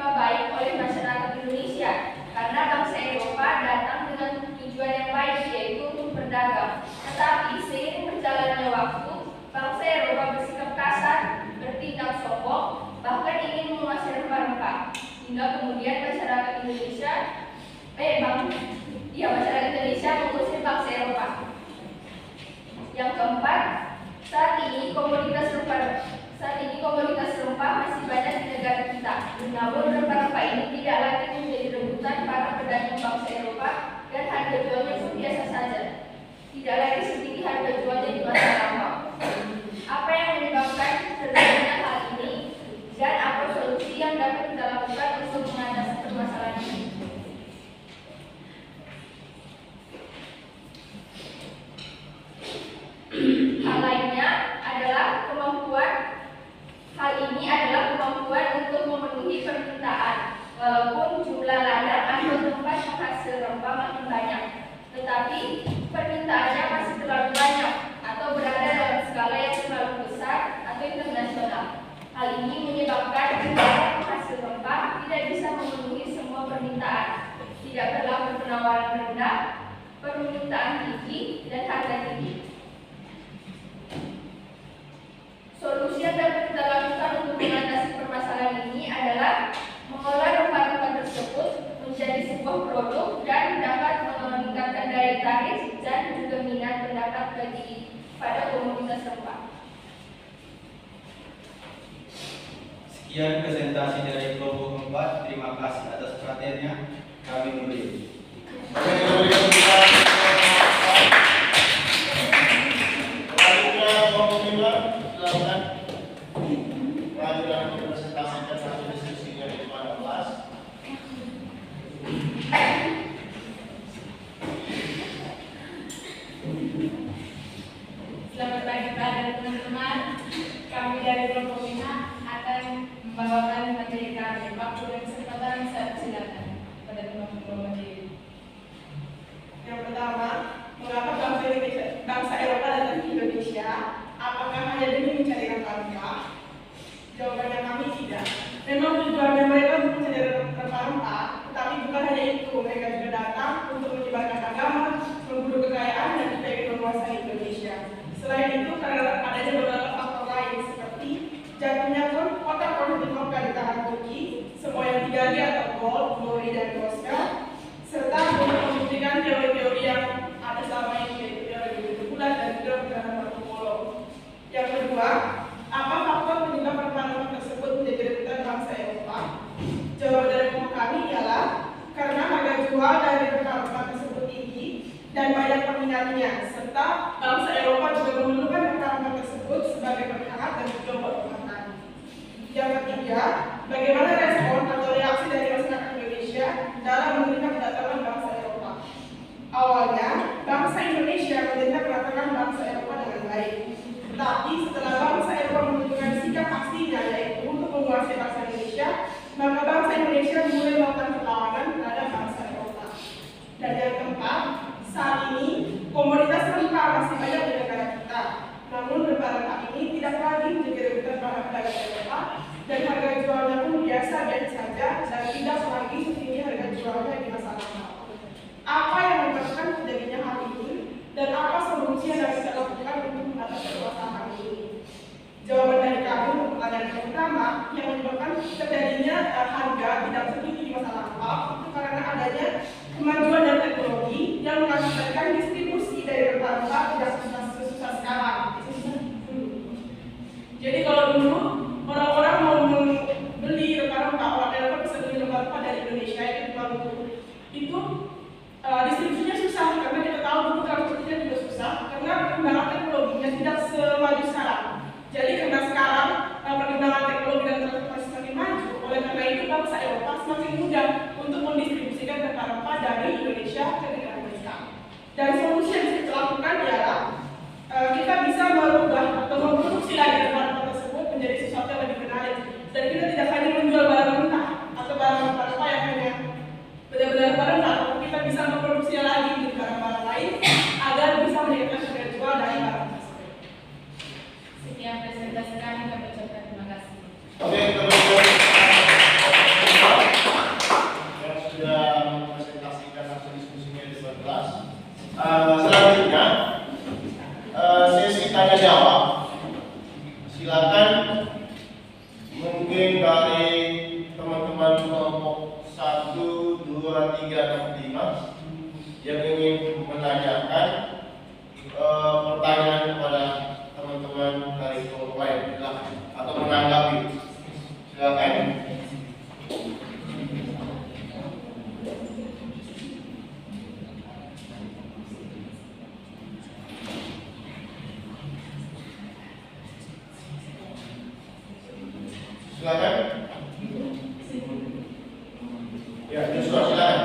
diterima baik oleh masyarakat Indonesia karena bangsa Eropa datang dengan tujuan yang baik, yaitu untuk berdagang. Tetapi seiring berjalannya waktu, bangsa Eropa bersikap kasar, bertindak sombong, bahkan ingin menguasai rempah-rempah, hingga kemudian masyarakat Indonesia mengusir bangsa Eropa. Yang keempat, saat ini komoditas rempah masih banyak di negara kita. Namun rempah-rempah ini tidak lagi menjadi rebutan para pedagang bangsa Eropa dan harga jualnya pun biasa saja. Tidak lagi setinggi harga jualnya di masa lampau. Apa yang menyebabkan terjadinya hal ini dan apa solusi yang dapat kita lakukan untuk mengatasi permasalahan ini? Hal ini adalah kemampuan untuk memenuhi permintaan, walaupun jumlah ladang atau tempat penghasil rempah makin banyak, tetapi permintaannya masih terlalu banyak atau berada dalam skala yang terlalu besar atau internasional. Hal ini menyebabkan negara penghasil rempah tidak bisa memenuhi semua permintaan, tidak berlaku penawaran rendah, permintaan tinggi, dan harga tinggi. Solusi yang dapat kita lakukan untuk mengatasi permasalahan ini adalah mengolah rempah-rempah tersebut menjadi sebuah produk dan dapat meningkatkan daya tarik dan juga minat pendapat pada komunitas rempah. Sekian presentasi dari kelompok 4. Terima kasih atas perhatiannya. Kami mulai. Selamat pagi pada teman-teman. Kami dari kelompok 5 akan membawakan materi kami. Waktu dan kesempatan saya silakan pada teman-teman ini. Yang pertama, mengapa bangsa Eropa datang ke Indonesia? Apakah hanya demi mencari rempah-rempah? Jawabannya kami tidak. Memang tujuannya mereka untuk mencari rempah-rempah, tetapi bukan hanya itu. Mereka juga datang untuk menyebarkan agama, memburu kekayaan, dan juga ingin menguasai Indonesia. Selain itu, karena adanya beberapa faktor lain seperti jatuhnya kota Konstantinopel di tangan Turki, semua yang digali atau gold, glory, dan Oscar, serta untuk membuktikan teori-teori yang ada selama ini, yaitu teori bulan dan juga perjalanan Marco Polo. Yang kedua, apa faktor penyebab rempah-rempah tersebut menjadi rebutan bangsa Eropa? Jawaban dari kelompok kami ialah karena harga jual dari rempah-rempah tersebut tinggi dan banyak peminatnya, serta bangsa Eropa juga memerlukan rempah-rempah tersebut sebagai berhangat dan juga buat makan. Yang ketiga, bagaimana respon atau reaksi dari masyarakat Indonesia dalam menerima kedatangan bangsa Eropa? Awalnya, bangsa Indonesia menerima kedatangan bangsa Eropa dengan baik. Tetapi setelah bangsa Eropa menunjukkan sikap aslinya, yaitu untuk menguasai bangsa Indonesia, maka bangsa Indonesia mulai melakukan perlawanan terhadap bangsa Eropa. Dan yang keempat, saat ini komoditas rempah masih banyak di negara kita. Namun rempah-rempah ini tidak lagi menjadi rebutan para pedagang Eropa dan harga jualnya pun biasa-biasa saja dan tidak lagi setinggi harga jualnya di masa lampau. Apa yang menyebabkan terjadinya hal ini dan apa solusi yang dapat kita lakukan untuk mengatasi permasalahan ini? Jawaban dari kami untuk pertanyaan yang pertama, yang menyebabkan terjadinya harga tidak setinggi di masa lampau itu karena adanya kemajuan dan teknologi yang mengakibatkan distribusi dari rempah-rempah tidak sesusah sekarang. Jadi kalau dulu orang-orang mau membeli rempah-rempah, orang Eropa bisa beli rempah-rempah dari Indonesia itu distribusinya susah karena kita tahu dulu transportasinya juga susah karena perkembangan teknologinya tidak semaju sekarang. Jadi karena sekarang perkembangan teknologi dan transportasi semakin maju, oleh karena itu bangsa Eropa semakin mudah untuk mendistribusikan rempah-rempah dari Indonesia ke negara mereka. Dan solusi yang bisa kita lakukan ialah kita bisa merubah atau memproduksi lagi rempah-rempah tersebut menjadi sesuatu yang lebih menarik. Dan kita tidak hanya menjual barang mentah atau barang rempah-rempah yang hanya benar-benar barang mentah, kita bisa memproduksi lagi di barang tanya jawab. Silakan mungkin dari teman-teman kelompok 1, 2, 3, dan 5 yang ingin menanyakan pertanyaan kepada teman-teman dari kelompok lain, silakan, atau menanggapi, silakan. Silakan. Ya, Joshua silakan.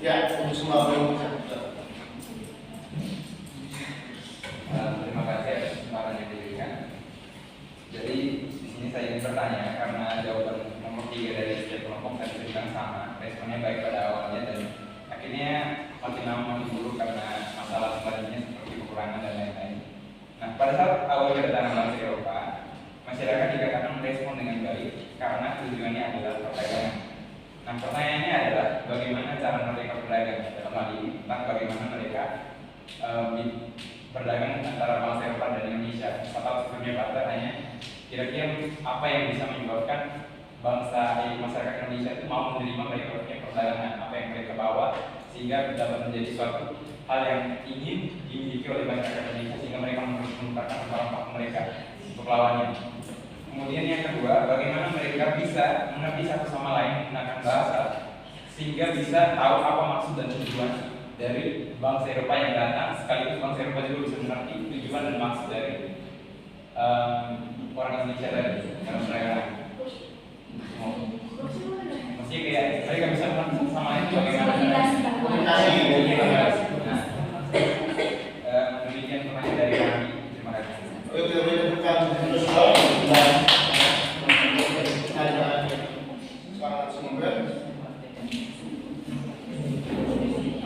Ya, untuk semua poin. Terima kasih atas kesempatan yang diberikan. Jadi di sini saya ingin bertanya karena jawaban nomor 3 dari setiap kelompok saya berikan sama, responnya baik pada awalnya dan akhirnya makin lama makin buruk karena masalah selanjutnya seperti kekurangan dan lain-lain. Nah, pada saat awal kedatangan bangsa Eropa, masyarakat dikatakan merespon dengan baik karena tujuannya adalah perdagangan. Nah, pertanyaannya adalah bagaimana cara mereka berdagang dalam hal ini, tentang bagaimana mereka berdagang antara bangsa Eropa dan Indonesia. Atau sebelumnya Pak tanya, kira-kira apa yang bisa menyebabkan masyarakat Indonesia itu mau menerima mereka punya perdagangan, apa yang mereka bawa sehingga dapat menjadi suatu hal yang ingin dimiliki oleh masyarakat Indonesia sehingga mereka menukarkan rempah-rempah mereka untuk lawannya. Kemudian yang kedua, bagaimana mereka bisa mengerti satu sama lain menggunakan bahasa sehingga bisa tahu apa maksud dan tujuan dari bangsa Eropa yang datang, sekaligus bangsa Eropa juga bisa mengerti tujuan dan maksud dari orang Indonesia dari dalam perdagangan. Maksudnya kayak mereka bisa mengerti sama lain bagaimana Komunikasi. demikian pertanyaan dari kami. Terima kasih. Oke, bukan Joshua dan sangat sumber.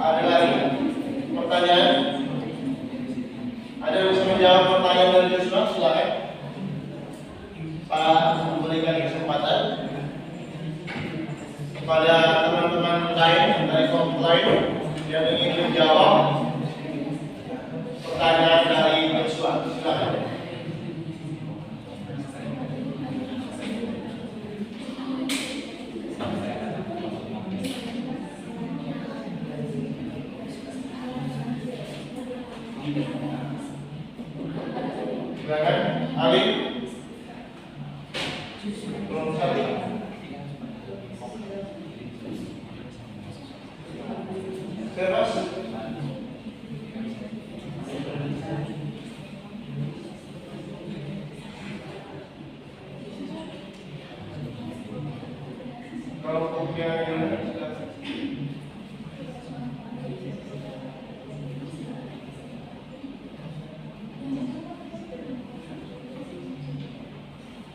Ada lagi pertanyaan? Ada yang bisa menjawab pertanyaan dari Joshua? Silakan. Pak, memberikan kesempatan kepada teman-teman lain dari kelompok lain yang ingin menjawab pertanyaan dari Joshua. Silakan. Silakan, Ali. Belum satu. Terus. Kalau kopinya ini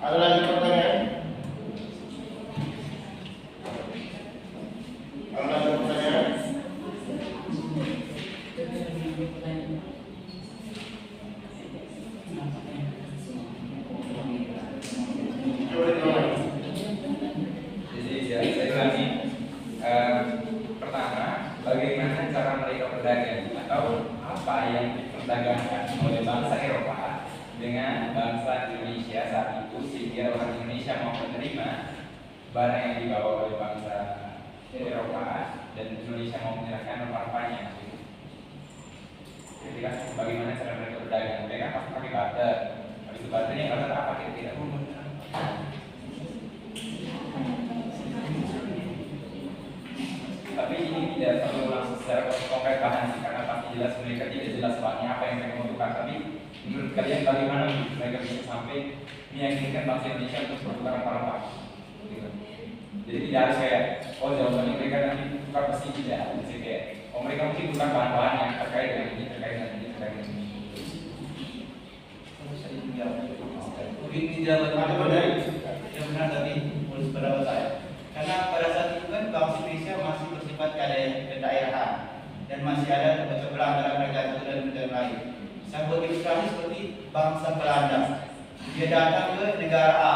ada lagi pertanyaan? Ada lagi pertanyaan? Coba ditolong. Jadi saya ulangi. Pertama, bagaimana cara mereka berdagang atau apa yang diperdagangkan oleh bangsa Eropa dengan bangsa Indonesia saat itu sehingga orang Indonesia mau menerima barang yang dibawa oleh bangsa Eropa dan Indonesia mau menyerahkan rempah-rempahnya. Kira-kira bagaimana cara mereka berdagang? Mereka pasti pakai barter. Habis itu barternya barter apa kira-kira? Tapi ini tidak perlu langsung secara konkret bahan sih, karena pasti jelas mereka tidak jelas bahannya apa yang mereka mau tukar. Tapi menurut kalian bagaimana mereka bisa sampai meyakinkan bangsa Indonesia untuk bertukar rempah-rempah? Gitu. Jadi tidak harus kayak, oh jawabannya mereka nanti tukar pasti tidak. Jadi kayak, oh mereka mungkin tukar bahan-bahan yang terkait dengan ini, terkait dengan ini, terkait dengan ini. Mungkin tidak benar yang benar tadi menurut pendapat saya. Karena pada saat itu kan bangsa Indonesia masih bersifat kedaerahan dan masih ada terpecah belah antara negara satu dan negara lain. Saya buat ilustrasi seperti bangsa Belanda. Dia datang ke negara A,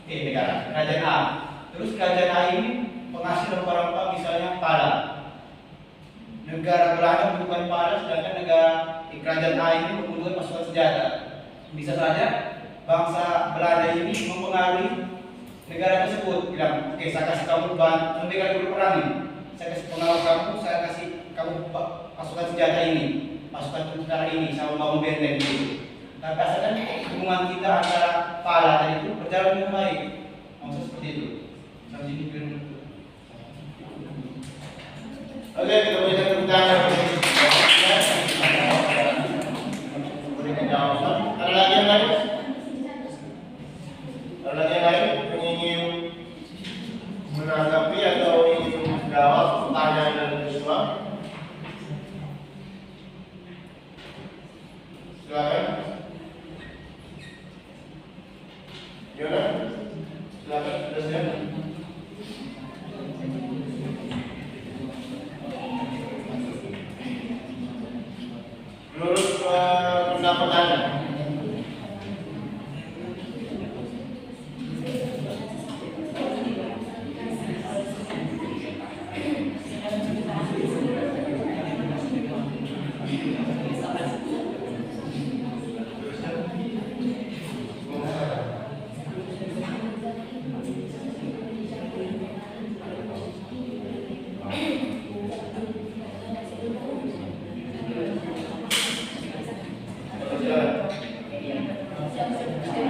kerajaan A. Terus kerajaan A ini penghasil rempah-rempah misalnya pala. negara Belanda membutuhkan pala, sedangkan negara kerajaan A ini membutuhkan pasukan senjata. Bisa saja bangsa Belanda ini mempengaruhi negara tersebut, bilang, oke, saya kasih kamu bahan, mereka dulu perang ini, saya kasih pengaruh kamu, saya kasih kamu pasukan senjata ini, pasukan tentara ini, sama bangun benteng gitu. Tapi asalkan hubungan kita antara pala dan itu berjalan dengan baik, maksud seperti itu. Sampai sini film. Oke, kita berikan tepuk tangan. Berikan jawaban. Ada lagi yang lain? Ada lagi yang lain yang ingin menanggapi atau ingin menjawab pertanyaan dari siswa? Silakan. Gimana? Silakan, sudah siap? Menurut pendapat Anda,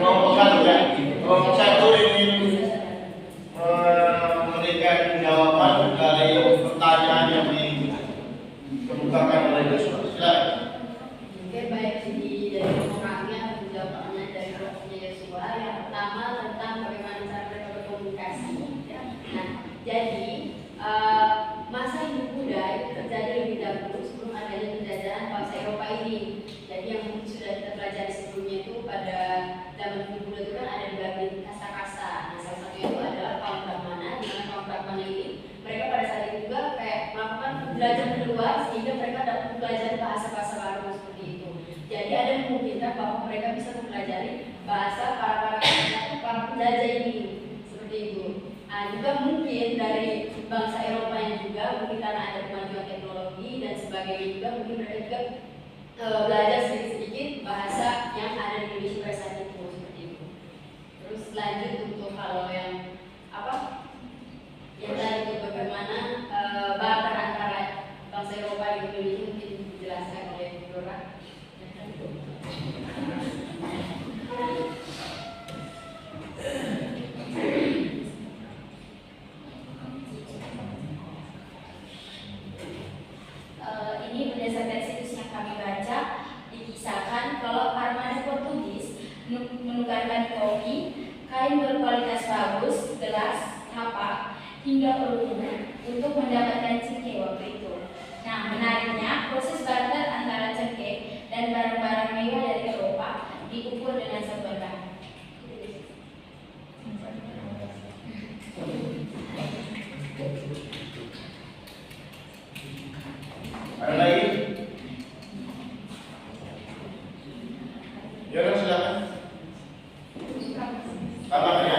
kelompok satu ya, kelompok satu ingin memberikan jawaban dari pertanyaan yang dikemukakan oleh siswa. Silakan. Oke, baik, jadi dari orangnya jawabannya dari kelompoknya Yosua. Yang pertama tentang bagaimana cara mereka berkomunikasi. Ya. Nah, jadi masa hidup Buddha itu terjadi lebih dahulu sebelum adanya penjajahan bangsa Eropa ini. Jadi yang sudah kita pelajari sebelumnya itu pada zaman hidup Buddha itu kan ada dibagi kasta-kasta. Nah, salah satunya itu adalah kaum Brahmana. Di mana kaum Brahmana ini mereka pada saat itu juga kayak melakukan belajar di luar sehingga mereka dapat mempelajari bahasa-bahasa baru seperti itu. Jadi ada kemungkinan bahwa mereka bisa mempelajari bahasa para penjajah ini seperti itu. Nah, juga mungkin dari bangsa Eropa yang juga mungkin karena ada kemajuan teknologi dan sebagainya juga mungkin mereka juga belajar sedikit-sedikit bahasa yang ada di Indonesia pada saat itu seperti itu. Terus lanjut untuk kalau yang apa? Yang tadi itu bagaimana barter antara bangsa Eropa dan Indonesia mungkin dijelaskan oleh Dora. Ini berdasarkan situs yang kami baca, dikisahkan kalau armada Portugis menukarkan kopi, kain berkualitas bagus, gelas, tapak, hingga peluru untuk mendapatkan cengkeh waktu itu. Nah, menariknya proses barter antara cengkeh dan barang-barang mewah dari Eropa diukur dengan sebenarnya. Ada lagi? Ya, silakan. Tambahkan ya.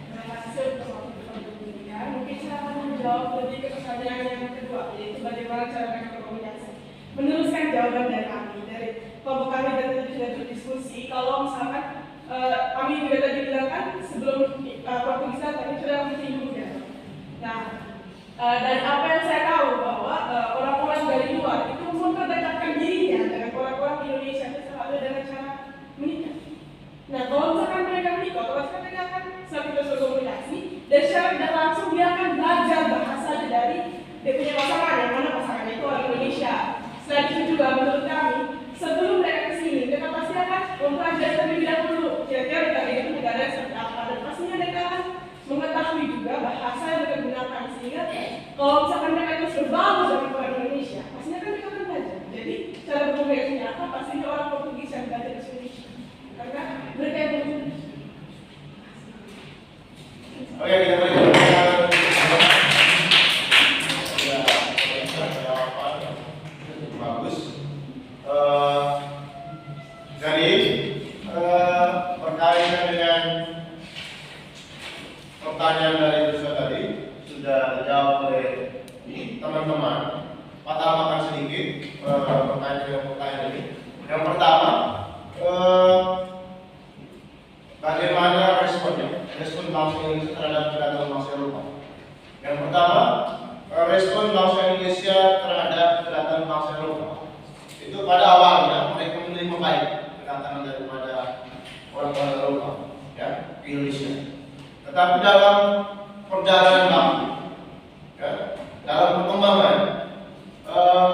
Terima kasih untuk waktu pendidikan. Mungkin saya akan menjawab lebih ke pertanyaan yang kedua, yaitu bagaimana cara mereka berkomunikasi. Meneruskan jawaban dari kami, dari kelompok kami dan tadi sudah berdiskusi. Kalau misalkan kami juga tadi bilang kan sebelum Portugis datang itu sudah menyinggung ya. Nah, dari apa yang saya tahu bahwa orang-orang dari luar itu memperdekatkan dirinya dengan orang-orang Indonesia itu selalu dengan cara menikah. Nah, kalau misalkan mereka menikah, otomatis mereka akan selalu terus berkomunikasi dan secara tidak langsung dia akan belajar bahasa dari dia punya pasangan, yang mana pasangannya itu orang Indonesia. Selain itu juga menurut kami, sebelum mereka kesini, mereka pasti akan mempelajari terlebih dahulu kira-kira negara itu negara seperti apa, dan pastinya mereka akan mengetahui juga bahasa yang mereka gunakan, sehingga kalau misalkan mereka terus berbaur dengan orang Indonesia, pastinya kan mereka akan belajar. Jadi cara berkomunikasinya apa? Pastinya orang Portugis yang belajar bahasa Indonesia, karena mereka yang berbeda. Oke, kita berikan jawaban bagus. pertanyaan ini. Yang pertama, bagaimana respon bangsa Indonesia terhadap kedatangan bangsa Eropa? Yang pertama, respon bangsa Indonesia terhadap kedatangan bangsa Eropa itu pada awalnya mereka menerima baik kedatangan daripada orang-orang Eropa ya ke Indonesia. Tetapi dalam perjalanan waktu, ya, dalam perkembangan,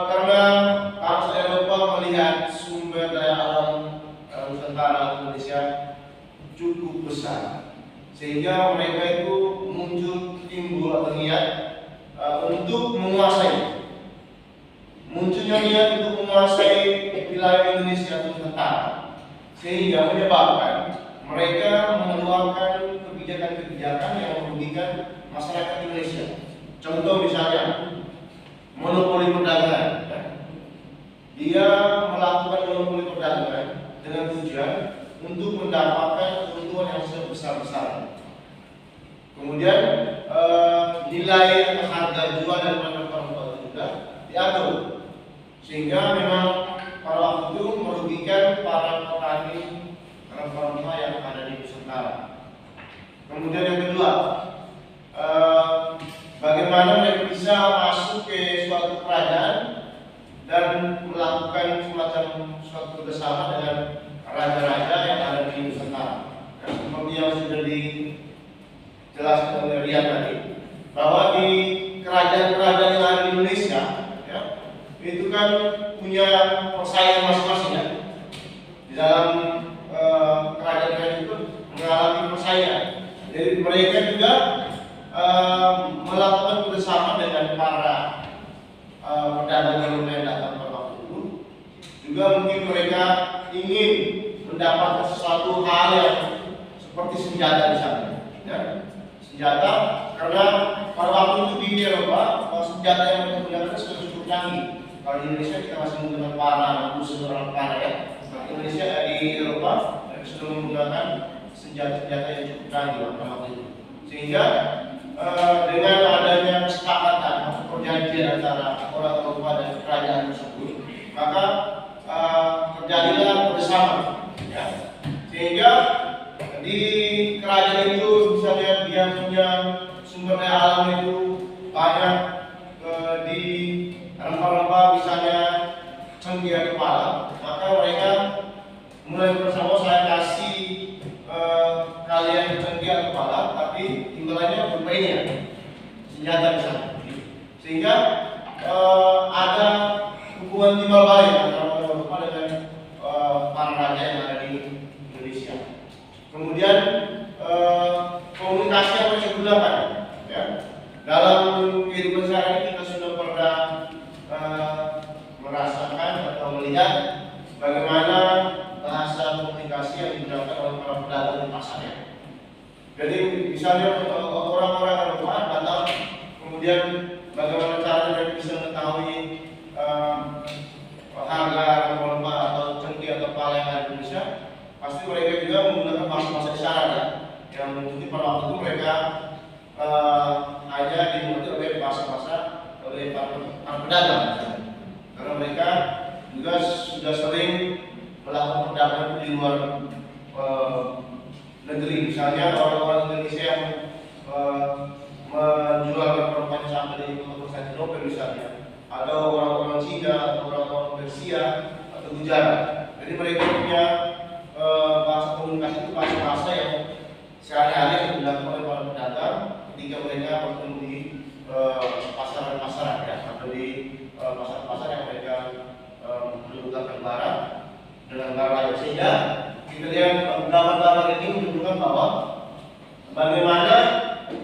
karena bangsa Eropa melihat sumber daya alam Nusantara Indonesia cukup besar, sehingga mereka itu timbul atau niat untuk menguasai, munculnya niat untuk menguasai wilayah Indonesia Nusantara, sehingga menyebabkan mereka mengeluarkan kebijakan-kebijakan yang merugikan masyarakat Indonesia. Contoh misalnya monopoli perdagangan. Dia melakukan monopoli perdagangan dengan tujuan untuk mendapatkan keuntungan yang sebesar-besarnya. Kemudian nilai atau harga jual daripada produk juga diatur, sehingga memang pada waktu itu merugikan para petani rempah-rempah yang ada di Nusantara. Kemudian yang kedua, bagaimana mereka bisa masuk ke suatu kerajaan dan melakukan semacam suatu kerjasama dengan raja-raja yang ada di Nusantara. Seperti yang sudah dijelaskan oleh Rian tadi, bahwa di kerajaan-kerajaan yang ada di Indonesia, ya, itu kan punya persaingan masing-masing ya. Di dalam kerajaan-kerajaan itu mengalami persaingan. Jadi mereka juga melakukan kerjasama dengan para pedagang yang datang pada waktu itu. Juga mungkin mereka ingin mendapatkan sesuatu hal yang seperti senjata misalnya, ya. Senjata, karena pada waktu itu di Eropa senjata yang mereka gunakan sudah cukup canggih. Kalau di Indonesia kita masih menggunakan panah, orang panah ya. Di Indonesia di Eropa mereka sudah menggunakan senjata-senjata yang cukup canggih pada waktu itu. Sehingga dengan adanya kesepakatan atau perjanjian antara orang Eropa dan kerajaan tersebut, maka terjadilah kerjasama, ya. Sehingga di kerajaan itu misalnya dia punya sumber daya alam itu banyak, di rempah-rempah misalnya cengkeh kepala, maka mereka mulai bersama, saya kasih kalian cengkeh kepala, tapi imbalannya berupa ini ya, senjata misalnya. Sehingga ada hubungan timbal balik antara Eropa dengan para raja yang ada di Indonesia. Kemudian komunikasi yang mereka gunakan, ya. Dalam kehidupan sehari-hari kita sudah pernah merasakan atau melihat bagaimana bahasa komunikasi yang digunakan oleh para pedagang di pasarnya. Jadi misalnya orang-orang Eropa datang, kemudian bagaimana cara mereka bisa mengetahui harga rempah atau cengkeh atau pala yang ada di Indonesia, pasti mereka juga menggunakan bahasa-bahasa isyarat ya, yang mungkin pada waktu itu mereka hanya dimengerti oleh bahasa-bahasa oleh para pedagang, karena mereka juga sudah sering melakukan perdagangan di luar negeri. Misalnya orang-orang Indonesia yang menjual rempah-rempahnya sampai di Konstantinopel misalnya, atau orang-orang Cina, atau orang-orang Persia, atau Gujarat. Jadi mereka punya bahasa komunikasi itu bahasa-bahasa yang sehari-hari yang digunakan oleh para pedagang ketika mereka bertemu di pasaran-pasaran ya, atau di pasar-pasar yang mereka menggunakan barang dengan barang. Sehingga kita lihat gambar-gambar ini menunjukkan bahwa bagaimana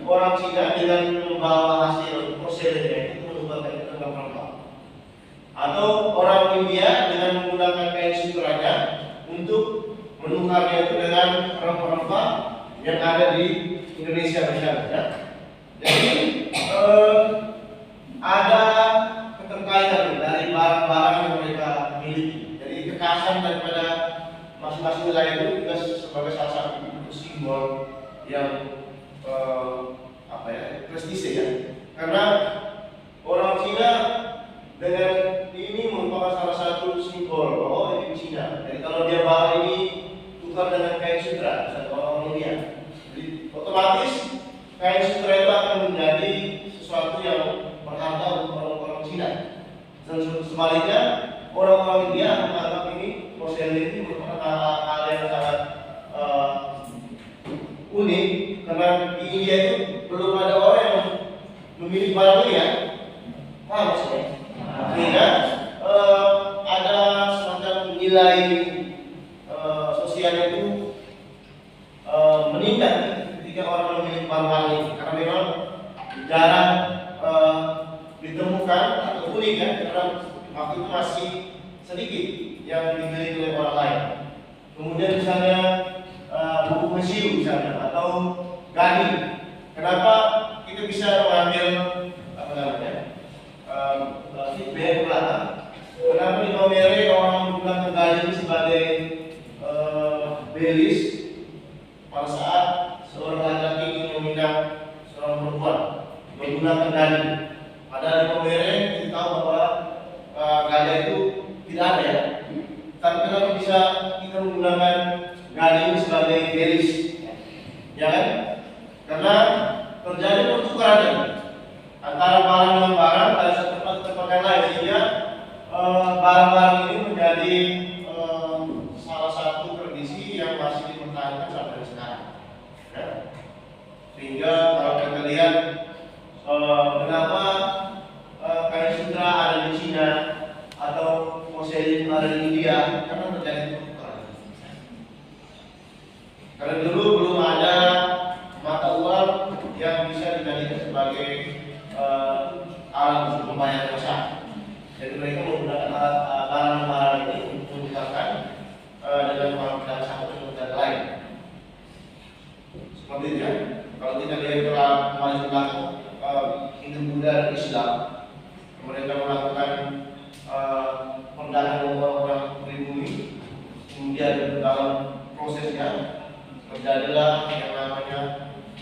orang Cina dengan membawa hasil porselennya itu menukarkan dengan rempah, atau orang India dengan menggunakan kain sutranya untuk menukarnya itu dengan rempah-rempah yang ada di Indonesia misalnya. Ya. Jadi ada keterkaitan dari barang-barang yang mereka miliki. Jadi kekhasan daripada masing-masing wilayah itu juga sebagai salah satu simbol yang prestise ya. Karena orang Cina dengan ini merupakan tidak. Dan sebaliknya orang-orang India menganggap ini Roselli ini merupakan hal yang sangat unik, karena di India itu belum ada orang yang memiliki barang ini ya. Paham maksudnya? Sehingga ada semacam nilai sosial itu meningkat ketika orang memiliki barang ini, karena memang jarang ditemukan atau unik ya, karena waktu itu masih sedikit yang dimiliki oleh orang lain. Kemudian misalnya buku mesiu misalnya atau gading. Kenapa kita bisa mengambil apa namanya feedback belakang? Kenapa di Nomere orang menggunakan gading sebagai belis pada saat seorang laki-laki ingin meminang seorang perempuan menggunakan gading? Padahal di Nomere kita tahu bahwa gading itu tidak ada ya. Tapi kenapa bisa kita menggunakan gading sebagai belis? Ya kan? Karena terjadi pertukaran antara barang dengan barang dari satu tempat ke tempat yang lain, sehingga barang-barang ini menjadi salah satu tradisi yang masih dipertahankan sampai sekarang. Ya. Sehingga kalau kita lihat kenapa kain sutra ada di Cina atau Roselli ada di India, karena terjadi pertukaran. Karena dulu belum ada mata uang yang bisa dijadikan sebagai alat untuk membayar jasa. Jadi mereka menggunakan barang-barang ini untuk menukarkan dengan barang satu dengan negara lain. Seperti itu ya. Kalau kita lihat kemarin ke belakang Hindu, Buddha, dan Islam, mereka melakukan perdagangan orang-orang pribumi, kemudian dalam prosesnya terjadilah yang namanya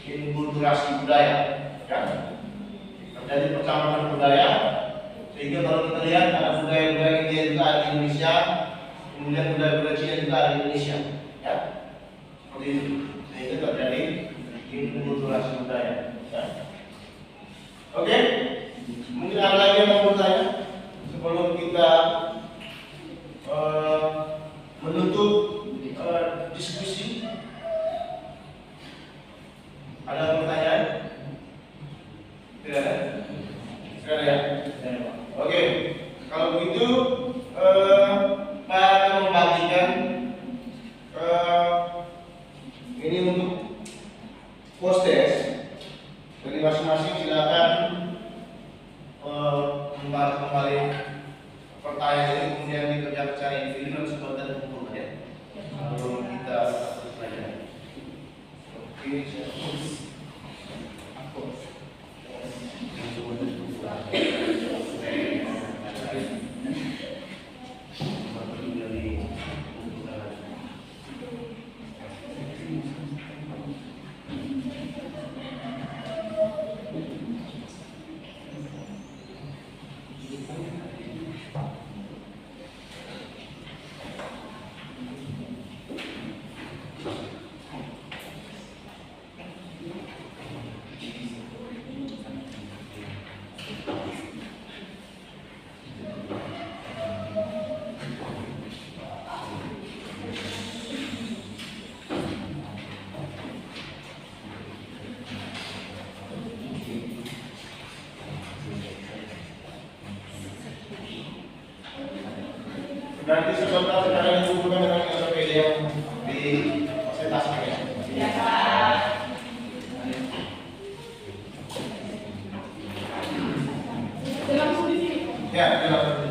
inkulturasi budaya, ya. Terjadi percampuran budaya, sehingga kalau kita lihat ada budaya-budaya India juga ada di Indonesia, kemudian budaya-budaya Cina juga ada di Indonesia, ya. Seperti itu, sehingga terjadi inkulturasi budaya, ya. Oke, mungkin ada lagi yang mau bertanya sebelum kita menutup diskusi. Ada pertanyaan? Tidak ada? Tidak ada ya? Oke, kalau begitu Pak akan membagikan ini untuk post test. Dari masing-masing silakan membaca kembali pertanyaan ini, kemudian dikerjakan secara individu dan sebutan kumpul ya. Sebelum kita belajar. Nanti sebentar sekarang dihubungkan dengan SOPD yang di presentasinya ya. Ya, Pak. Langsung di sini. Ya, langsung.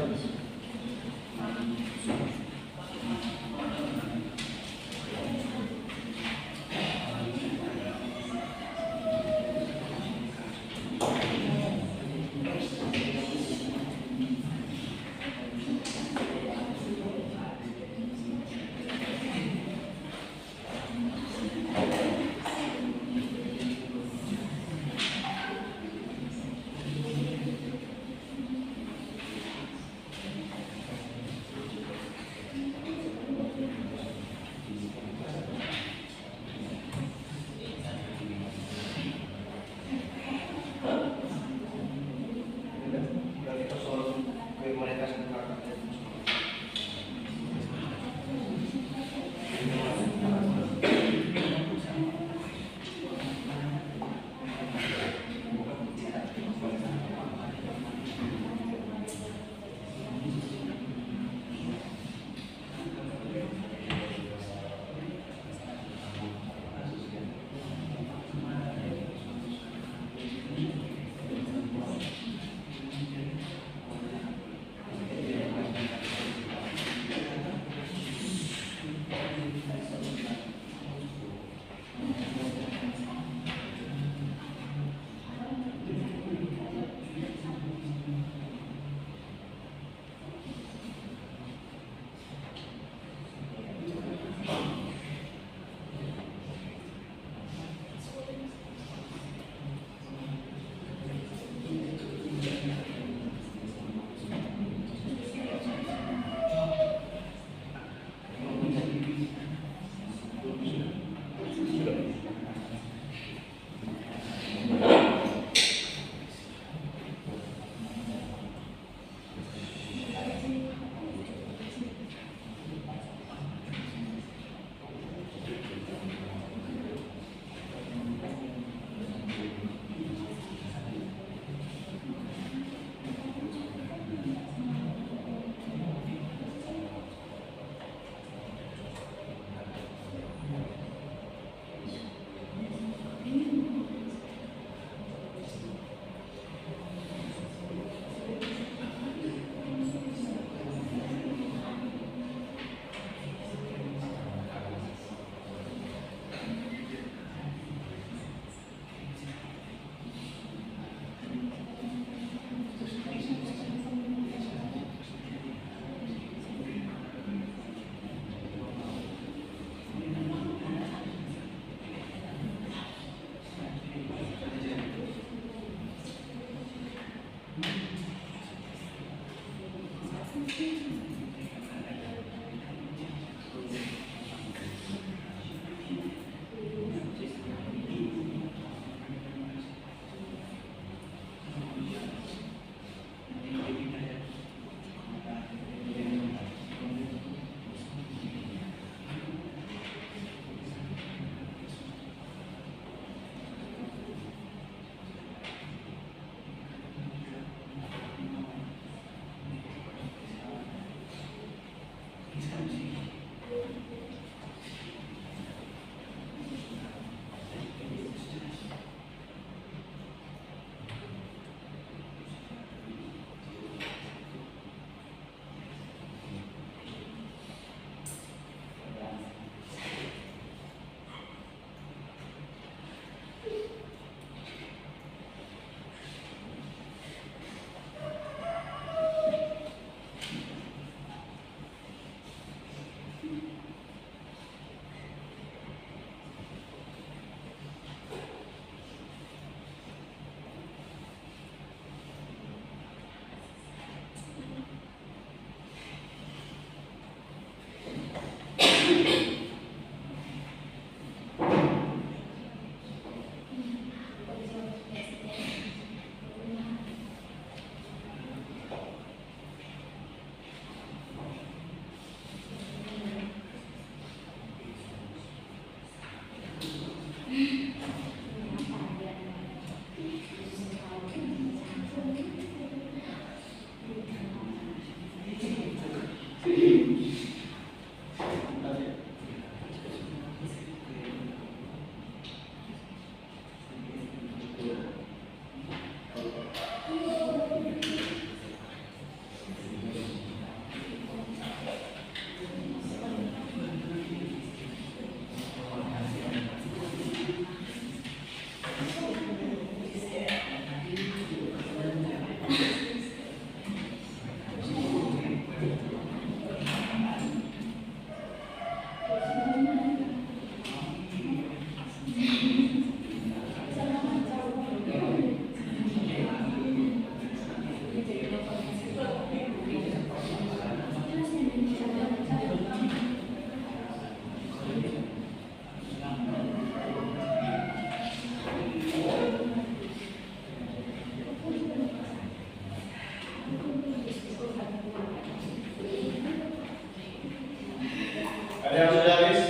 Ada yang sudah habis?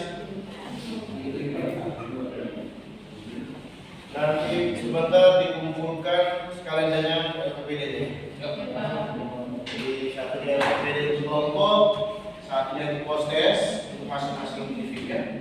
Nanti sebentar dikumpulkan sekaliannya LKPD. Jadi satunya LKPD di kelompok, satunya di postes untuk masing-masing individu.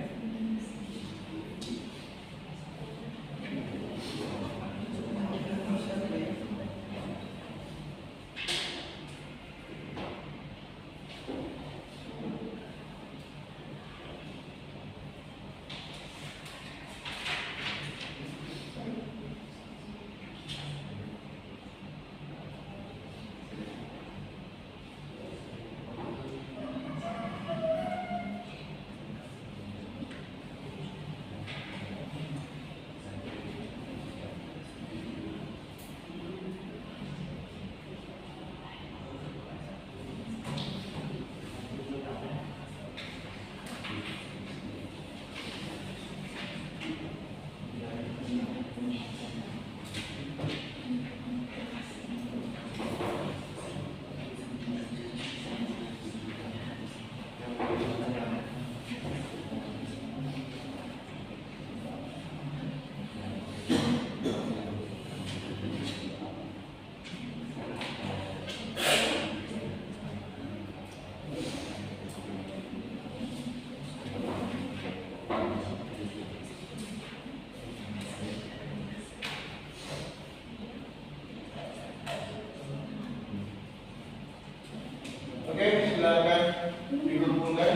Oke, silakan dikumpulkan.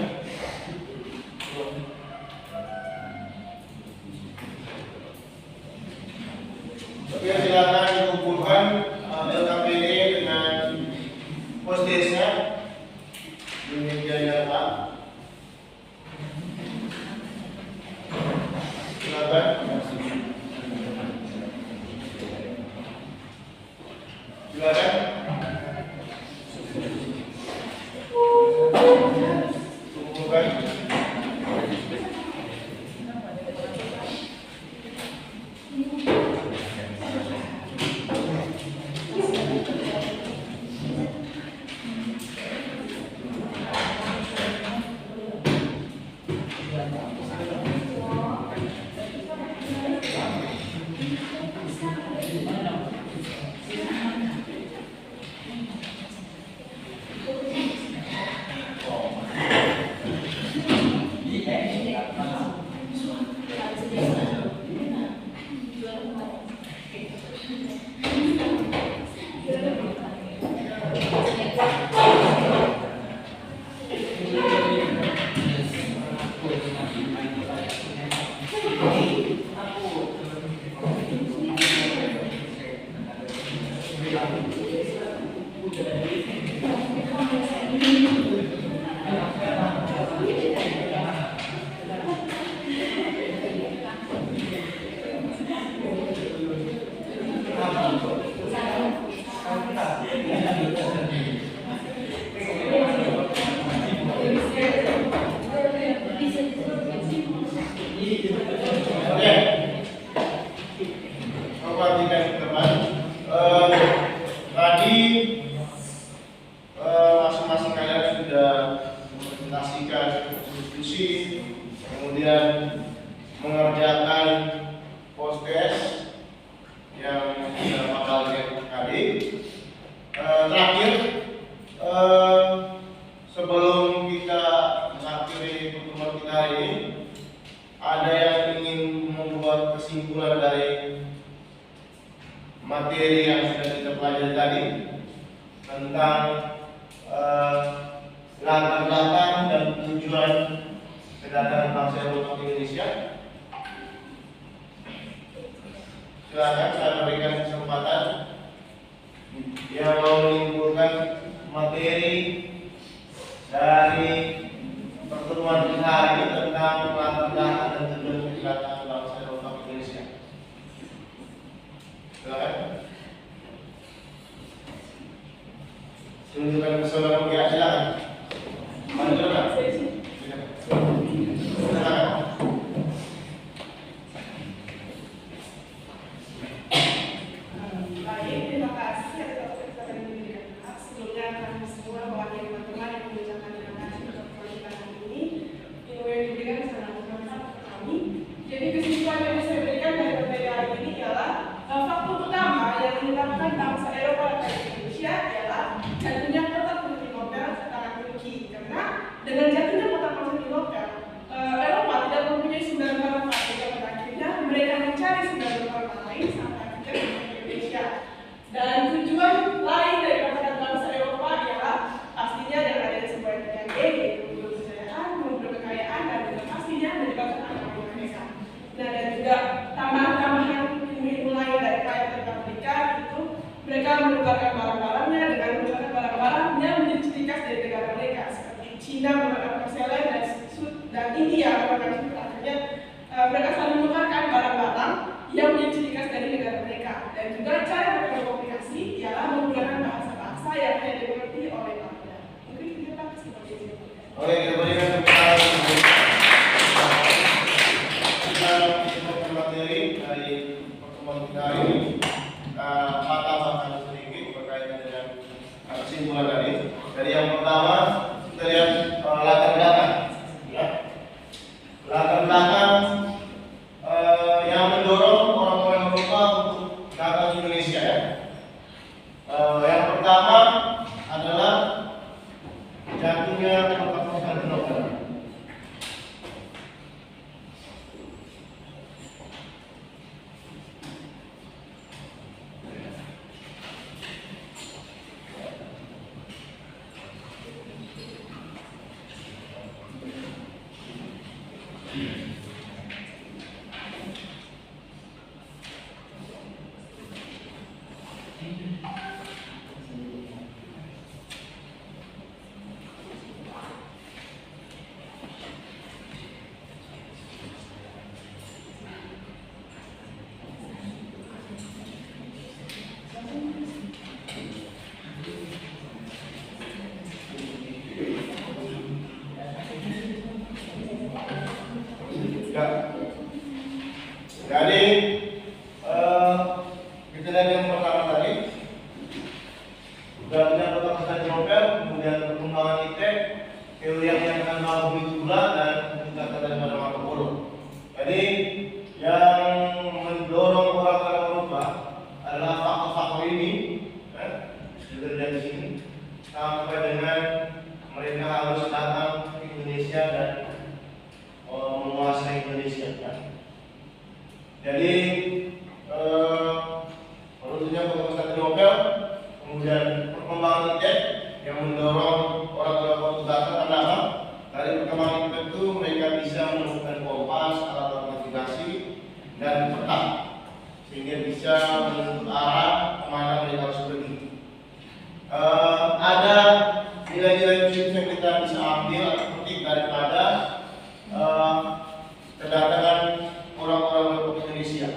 Oke, silakan dikumpulkan LKPD dengan postesnya di meja Pak. Silakan. Silakan. sebelum kita mengakhiri pertemuan kita hari ini, ada yang ingin membuat kesimpulan dari materi yang sudah kita pelajari tadi tentang latar belakang dan tujuan kedatangan bangsa Eropa ke Indonesia. Silakan saya berikan kesempatan yang mau menyimpulkan materi dari pertemuan kita hari ini tentang latar belakang dan tujuan kedatangan bangsa Eropa ke Indonesia. Silakan. Tunjukkan ke saudara pihak, silakan. Maju ke depan. Silakan. Baik, terima kasih atas kesempatan yang diberikan. Sebelumnya kami semua mewakili teman-teman yang mengucapkan terima kasih untuk pertemuan ini. Ilmu yang diberikan sangat bermanfaat untuk kami. Jadi kesimpulan yang saya berikan dari materi hari ini ialah faktor utama yang menyebabkan bangsa Eropa datang ke Indonesia ialah jatuhnya kota Konstantinopel tangan Turki. Karena dengan jatuhnya kota Konstantinopel, Eropa tidak mempunyai sumber barang sehingga pada akhirnya mereka mencari sumber barang lain sampai akhirnya ke Indonesia. Dan tujuan lain dari bangsa Eropa ialah pastinya dengan adanya sebuah NKRI, yaitu membuat kejayaan, membuat kekayaan, dan juga pastinya menyebabkan agama mereka. Nah, dan juga tambahan ilmu lain dari rakyat Amerika itu mereka menukarkan barang-barangnya dengan menggunakan barang-barangnya menjadi ciri khas dari negara mereka, seperti Cina menggunakan perselen dan India menggunakan sutra. Akhirnya mereka saling menukarkan barang-barang yang menjadi ciri khas dari negara mereka. Dan juga cara mereka berkomunikasi ialah menggunakan bahasa-bahasa yang hanya dimengerti oleh bangsa. Mungkin kita pakai seperti itu. Oke, kita berikan tepuk kita materi dari pertemuan kita hari ini. Mata-mata sedikit berkaitan dengan kesimpulan tadi. Dari yang pertama kita lihat latar belakang. Ya. Latar belakang yang mendorong orang-orang Eropa untuk datang ke Indonesia. Ya. Yang pertama adalah jatuhnya kota Konstantinopel. Ya. Jadi kita lihat yang pertama tadi, jatuhnya kota Konstantinopel, kemudian perkembangan ITEK, teori yang menyatakan bahwa begitu pula, dan kata dari Marco Polo. Jadi yang mendorong orang-orang Eropa adalah faktor-faktor ini, sudah dilihat di sini, sampai dengan mereka harus datang ke Indonesia dan menguasai Indonesia. Jadi tentunya kota Konstantinopel, kemudian perkembangan ITEK yang mendorong orang-orang Portugal. Karena apa? Dari perkembangan ITEK itu mereka bisa menemukan kompas, alat navigasi, dan peta, sehingga bisa menentukan arah kemana mereka harus pergi. Ada nilai-nilai positif yang kita bisa ambil atau petik daripada kedatangan orang-orang ke Indonesia.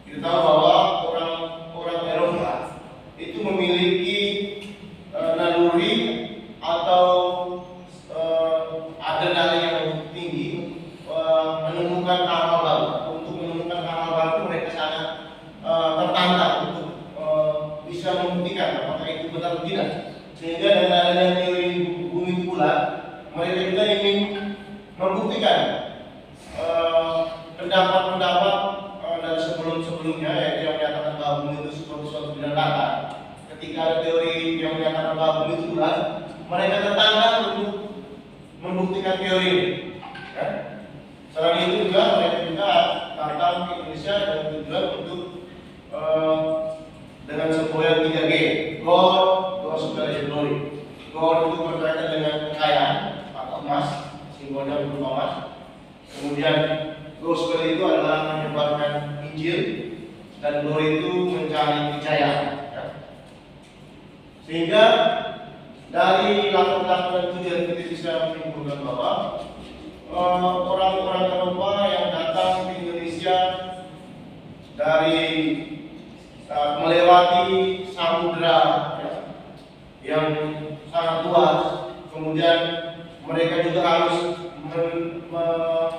Kita tahu bahwa orang Eropa itu memiliki naluri atau adrenalin yang tinggi menemukan hal-hal baru. Untuk menemukan hal-hal baru mereka sangat tertantang untuk bisa membuktikan apakah itu benar atau tidak. Sehingga dengan adanya teori bumi bulat, mereka juga ingin membuktikan pendapat-pendapat dari sebelum-sebelumnya, yaitu yang menyatakan bahwa bumi itu seperti suatu bidang datar. Ketika ada teori yang menyatakan bahwa bumi itu kebetulan mereka tertantang untuk membuktikan teori ini. Ya. Selain itu juga mereka juga datang ke Indonesia dengan tujuan untuk dengan semboyan 3G, gold, gospel, and glory. Gold itu berkaitan dengan kekayaan atau emas, simbolnya berupa emas. Kemudian gospel itu adalah menyebarkan Injil, dan glory itu mencari kejayaan. Ya. Sehingga dari laku-laku dan tujuan kita bisa menyimpulkan bahwa orang-orang Eropa yang datang ke Indonesia dari melewati samudra ya, yang sangat luas, kemudian mereka juga harus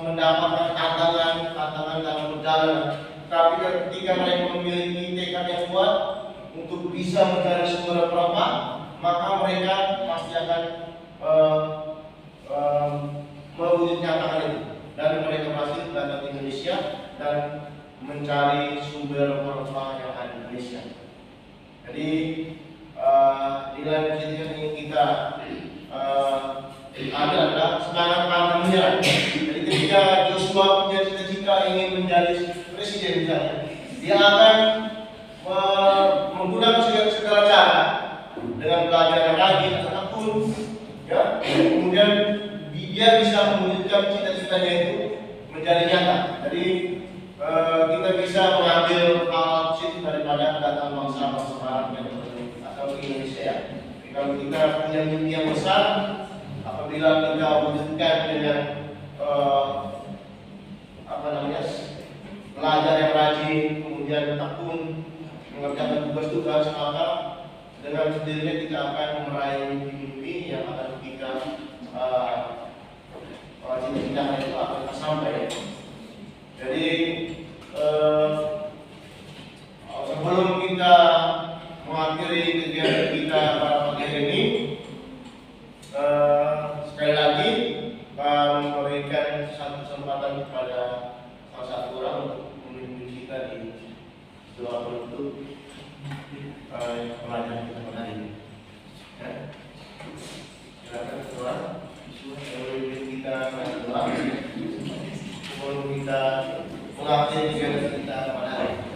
mendapatkan tantangan dalam berjalan. Tapi ketika mereka memiliki tekad yang kuat untuk bisa mencari sumber Eropa, maka mereka pasti akan mewujud nyatakan itu, dan mereka berhasil datang ke Indonesia dan mencari sumber Eropa yang ada di Indonesia. Jadi nilai positif yang ingin kita ada adalah semangat pantang menyerah. Jadi ketika Joshua punya cita-cita ingin menjadi presiden misalnya, dia akan menggunakan segala cara dengan belajar yang rajin atau tekun, ya. Kemudian dia bisa mewujudkan cita-citanya itu menjadi nyata. Jadi kita bisa mengambil hal positif daripada kedatangan bangsa-bangsa Barat yang atau ke Indonesia. Ya. Kalau kita punya mimpi yang besar, apabila kita wujudkan dengan belajar yang rajin, kemudian tekun mengerjakan tugas-tugas, maka dengan sendirinya kita akan meraih mimpi yang akan kita cita-cita itu akan tersampai. Jadi sebelum kita mengakhiri kegiatan kita pada pagi hari ini, sekali lagi memberikan satu kesempatan kepada salah satu orang untuk memimpin kita di doa penutup pelajaran kita pada hari ini. Ya. Silakan doa. Memimpin kita pada doa. Sebelum kita mengakhiri kegiatan kita pada hari ini.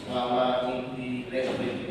selama di wilayah